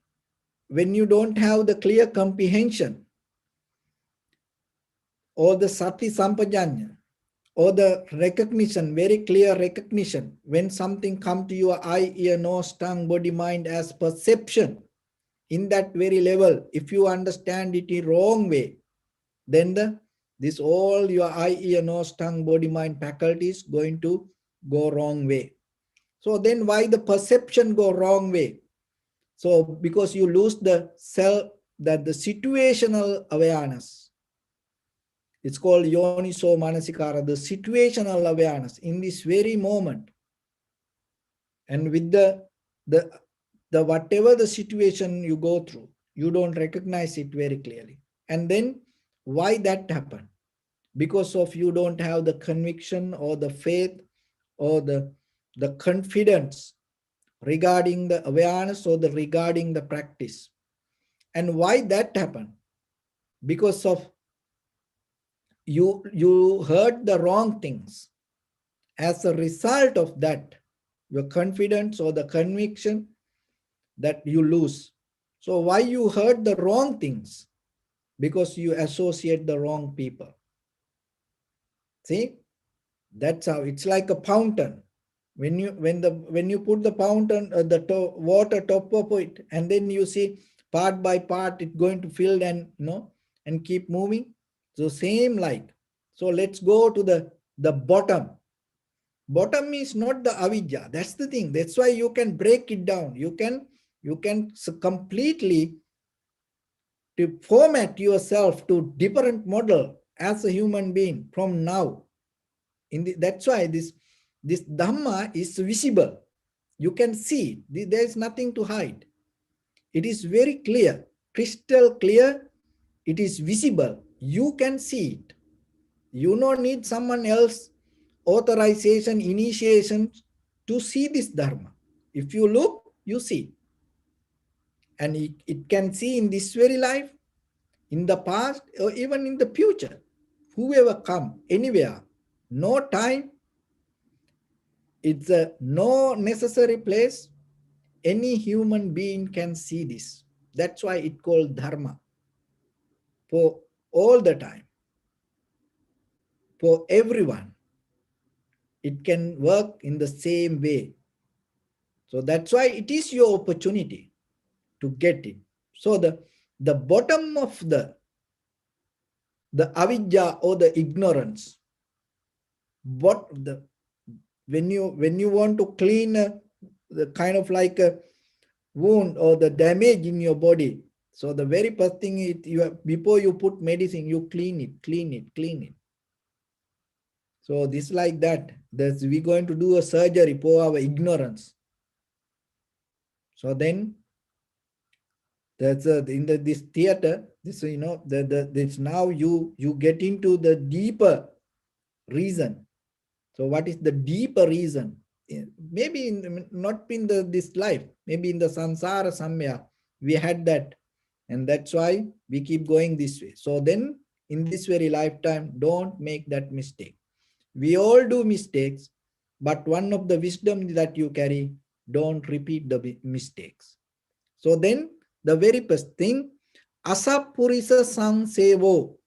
when you don't have the clear comprehension or the sati sampajanya or the recognition, very clear recognition, when something come to your eye, ear, nose, tongue, body, mind as perception, in that very level, if you understand it in wrong way, then this all your eye, ear, nose, tongue, body, mind faculties going to go wrong way. So then why the perception go wrong way? So because you lose the self, that the situational awareness. It's called yoniso manasikara, the situational awareness in this very moment. And with the whatever the situation you go through, you don't recognize it very clearly. And then why that happened? Because of you don't have the conviction or the faith or the confidence regarding the awareness or the regarding the practice. And why that happened? Because of you heard the wrong things. As a result of that, your confidence or the conviction that you lose. So why you heard the wrong things? Because you associate the wrong people. See, that's how it's like a fountain. When you put the fountain, water top of it, and then you see part by part it going to fill and and keep moving. So same like. So let's go to the bottom. Bottom is not the avidya. That's the thing. That's why you can break it down. You can completely to format yourself to different model as a human being from now. That's why this Dhamma is visible. You can see it. There is nothing to hide. It is very clear, crystal clear. It is visible. You can see it. You don't need someone else authorization, initiation to see this Dharma. If you look, you see. And it can see in this very life, in the past, or even in the future. whoever come, anywhere, no time, it's a no necessary place, any human being can see this. That's why it called dharma. For all the time, for everyone, it can work in the same way. So that's why it is your opportunity to get it. So the bottom of the avidya or the ignorance, what the when you want to clean the kind of like a wound or the damage in your body, so the very first thing you have, before you put medicine, you clean it, clean it, clean it. So this like that. We're going to do a surgery for our ignorance. So then that's in this theater. This this now you get into the deeper reason. So what is the deeper reason? Maybe not in this life. Maybe in the samsara samya we had that, and that's why we keep going this way. So then in this very lifetime, don't make that mistake. We all do mistakes, but one of the wisdom that you carry, don't repeat the mistakes. So then the very first thing, asapurisa sansevo.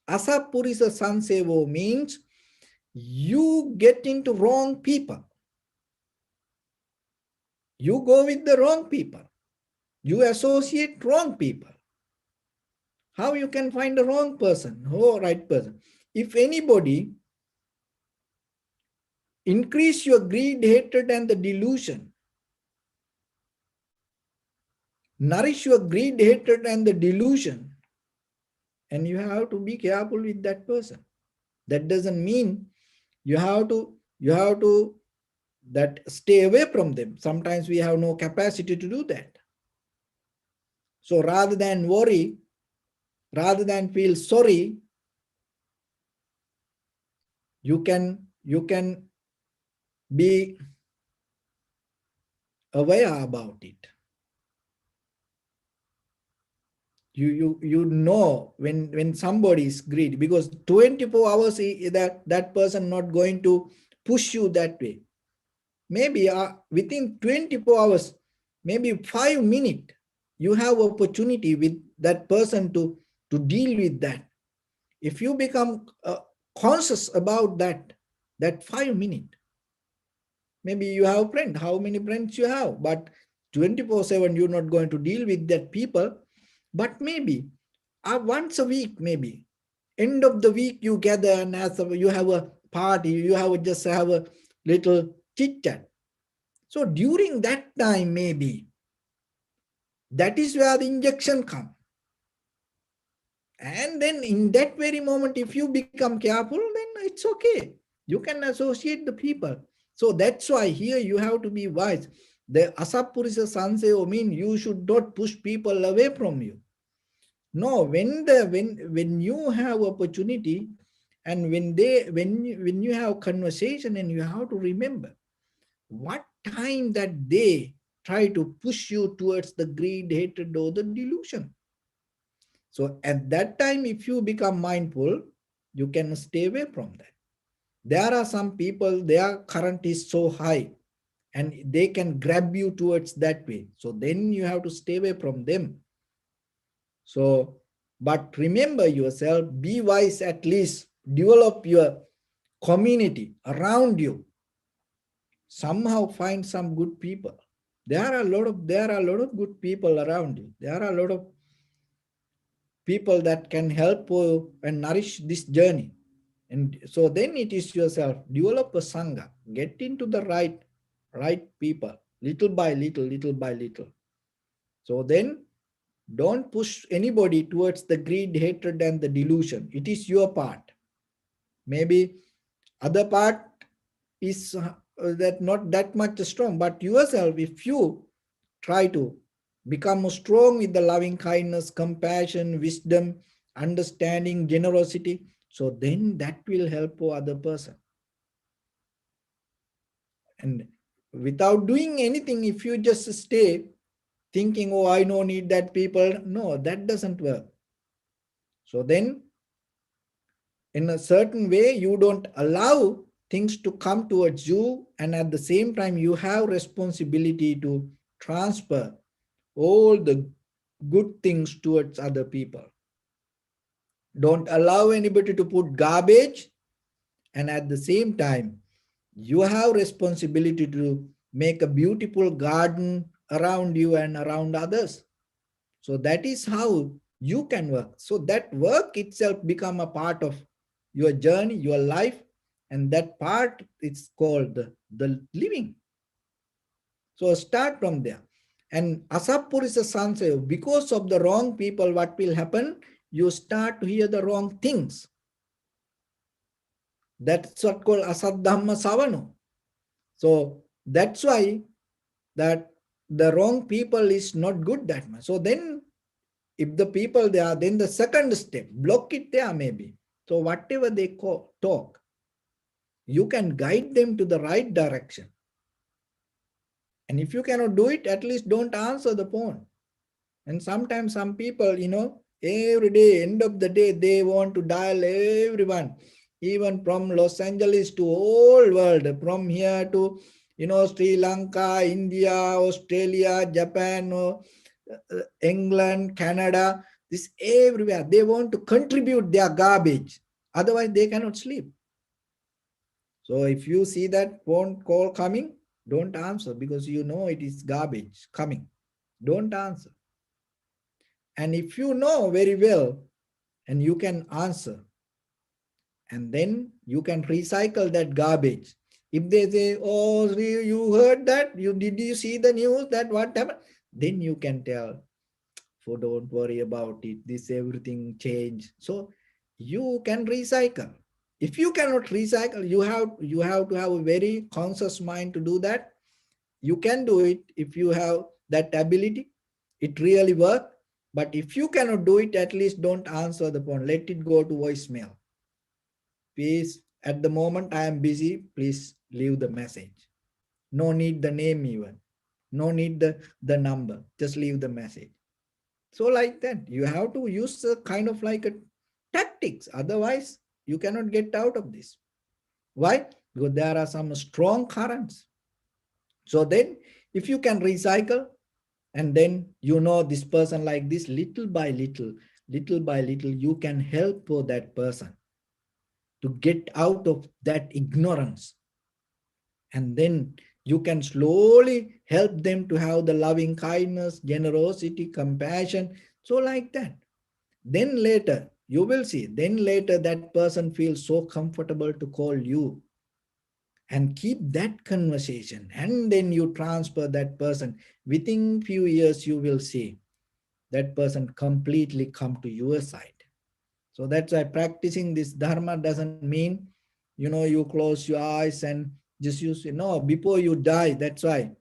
Asapurisa sansevo means you get into wrong people. You go with the wrong people. You associate wrong people. How you can find the wrong person or right person? If anybody increase your greed, hatred, and the delusion, nourish your greed, hatred, and the delusion, and you have to be careful with that person. That doesn't mean you have to that stay away from them. Sometimes we have no capacity to do that. So rather than worry, rather than feel sorry, you can be aware about it. You know when somebody is greedy, because 24 hours that person not going to push you that way. Maybe within 24 hours, maybe 5 minutes, you have opportunity with that person to deal with that. If you become conscious about that 5 minutes, maybe you have a friend, how many friends you have, but 24/7 you're not going to deal with that people. But maybe once a week, maybe end of the week you gather and you have a party, you have a little chit chat. So during that time, maybe that is where the injection comes. And then in that very moment, if you become careful, then it's okay. You can associate the people. So that's why here you have to be wise. The asapurisa sanseo mean you should not push people away from you. No, when you have opportunity, and when you have conversation, and you have to remember what time that they try to push you towards the greed, hatred, or the delusion. So at that time, if you become mindful, you can stay away from that. There are some people, their current is so high and they can grab you towards that way. So then you have to stay away from them. So, but remember yourself, be wise, at least develop your community around you. Somehow find some good people. There are a lot of good people around you. There are a lot of people that can help you and nourish this journey. And so then it is yourself, develop a sangha, get into the right people, little by little, little by little. So then don't push anybody towards the greed, hatred, and the delusion. It is your part. Maybe other part is that not that much strong, but yourself, if you try to become strong with the loving kindness, compassion, wisdom, understanding, generosity, so then that will help other person. And without doing anything, if you just stay thinking, oh, I don't need that people, no, that doesn't work. So then in a certain way, you don't allow things to come towards you, and at the same time you have responsibility to transfer all the good things towards other people. Don't allow anybody to put garbage, and at the same time you have responsibility to make a beautiful garden around you and around others. So that is how you can work. So that work itself become a part of your journey, your life, and that part is called the living. So start from there. And Asapurisa San say, because of the wrong people, what will happen? You start to hear the wrong things. That's what called Asad Dhamma Savano. So that's why that the wrong people is not good that much. So then if the people there, then the second step, block it there maybe. So whatever they talk, you can guide them to the right direction. And if you cannot do it, at least don't answer the phone. And sometimes some people, every day, end of the day, they want to dial everyone, even from Los Angeles to whole world, from here to, Sri Lanka, India, Australia, Japan, England, Canada, this everywhere. They want to contribute their garbage. Otherwise, they cannot sleep. So if you see that phone call coming, don't answer because you know it is garbage coming. Don't answer. And if you know very well and you can answer, and then you can recycle that garbage. If they say, oh, you heard that? Did you see the news that what happened? Then you can tell, so don't worry about it. This everything change. So you can recycle. If you cannot recycle, you have to have a very conscious mind to do that. You can do it if you have that ability. It really works. But if you cannot do it, at least don't answer the phone. Let it go to voicemail. Please, at the moment I am busy. Please leave the message. No need the name even. No need the number. Just leave the message. So like that, you have to use a kind of like a tactics. Otherwise, you cannot get out of this. Why? Because there are some strong currents. So then, if you can recycle, and then this person like this, little by little, you can help that person to get out of that ignorance. And then you can slowly help them to have the loving kindness, generosity, compassion. So like that. Then later, you will see, then later that person feels so comfortable to call you and keep that conversation. And then you transfer that person. Within few years, you will see that person completely come to your side. So that's why practicing this dharma doesn't mean, you close your eyes and just use it. No, before you die, that's why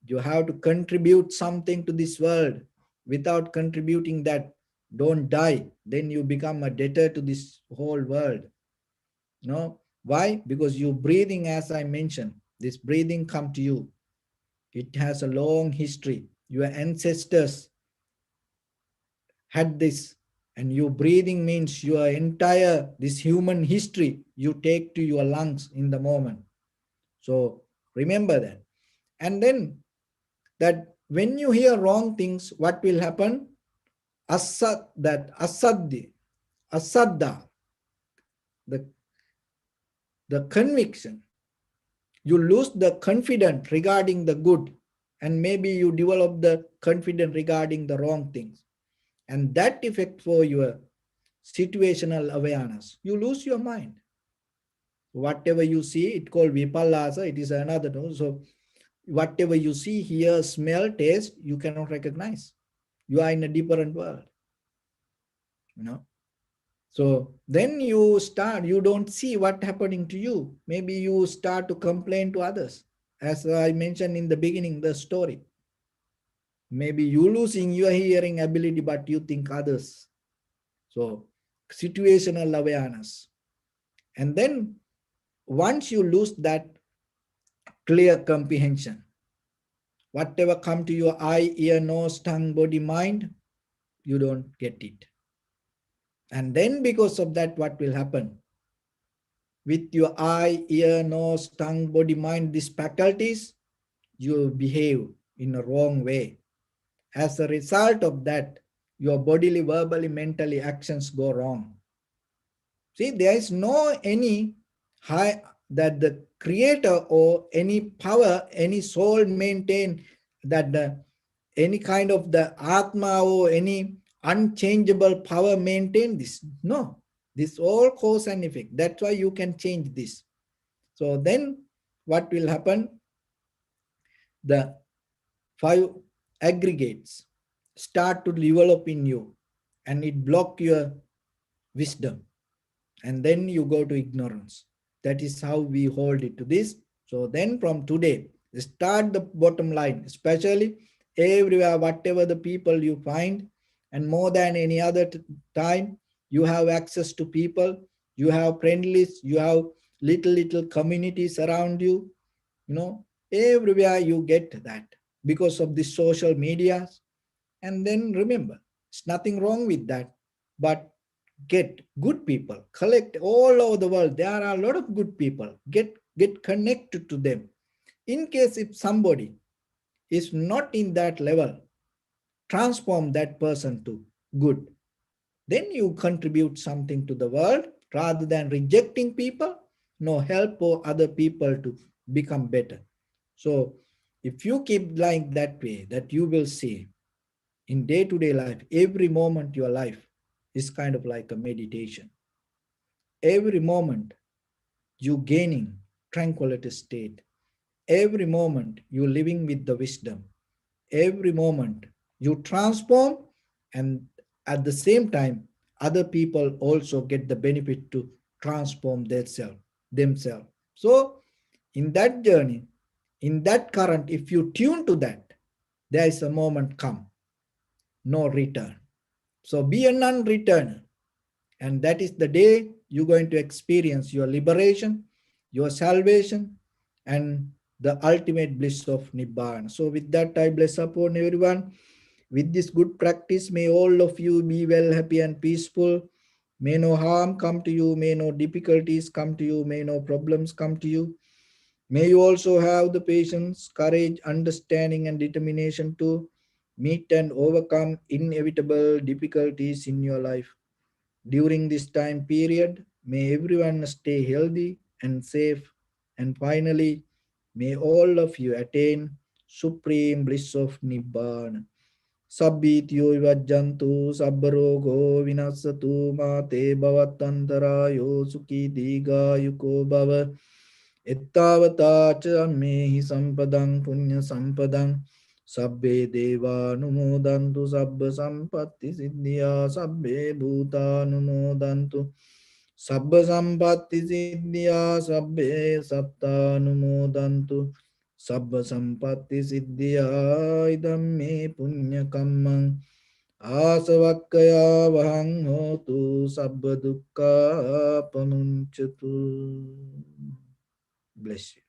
you have to contribute something to this world. Without contributing that, don't die. Then you become a debtor to this whole world. No? Why? Because you breathing, as I mentioned, this breathing come to you. It has a long history. Your ancestors had this, and you breathing means your entire, this human history, you take to your lungs in the moment. So remember that. And then that when you hear wrong things, what will happen? Asaddi, asadda, the, the conviction. You lose the confidence regarding the good, and maybe you develop the confidence regarding the wrong things. And that effect for your situational awareness, you lose your mind. Whatever you see, it called vipallasa, it is another. So whatever you see, hear, smell, taste, you cannot recognize. You are in a different world. So then you don't see what happening to you. Maybe you start to complain to others. As I mentioned in the beginning, the story. Maybe you losing your hearing ability, but you think others. So situational awareness. And then once you lose that clear comprehension, whatever come to your eye, ear, nose, tongue, body, mind, you don't get it. And then because of that, what will happen? with your eye, ear, nose, tongue, body, mind, these faculties, you behave in a wrong way. As a result of that, your bodily, verbally, mentally actions go wrong. See, there is no any high that the creator or any power, any soul maintain that the any kind of the Atma or any unchangeable power maintain this. No, this all cause and effect. That's why you can change this. So then what will happen? The five aggregates start to develop in you and it block your wisdom. And then you go to ignorance. That is how we hold it to this. So then from today, start the bottom line, especially everywhere, whatever the people you find, and more than any other time, you have access to people, you have friendlies, you have little communities around you, everywhere you get that because of the social medias. And then remember, it's nothing wrong with that, but get good people, collect all over the world. There are a lot of good people. Get connected to them. In case if somebody is not in that level, transform that person to good. Then you contribute something to the world rather than rejecting people. No, help for other people to become better. So if you keep like that way, that you will see in day-to-day life, every moment your life is kind of like a meditation. Every moment you gaining tranquility state. Every moment you living with the wisdom. Every moment you transform, and at the same time, other people also get the benefit to transform themselves. So in that journey, in that current, if you tune to that, there is a moment come, no return. So be a non-returner. And that is the day you're going to experience your liberation, your salvation, and the ultimate bliss of Nibbana. So with that, I bless upon everyone. With this good practice, may all of you be well, happy, and peaceful. May no harm come to you. May no difficulties come to you. May no problems come to you. May you also have the patience, courage, understanding, and determination to meet and overcome inevitable difficulties in your life. During this time period, may everyone stay healthy and safe. And finally, may all of you attain supreme bliss of Nibbana. Sabbityo vajjantu sabbarogo vinasatu mate bhavatantarayo sukhi digayuko bhava. Ettavata cha mehi sampadang punya sampadang. Sabbe deva numodantu sabba sampatti siddhya sabbe bhuta numodantu sabba sampatti siddhya sabbe satta numodantu sabba sampatti siddhya idam me punya kammang asavakkaya vahang hotu sabba dukkha pamunchatu. Bless you.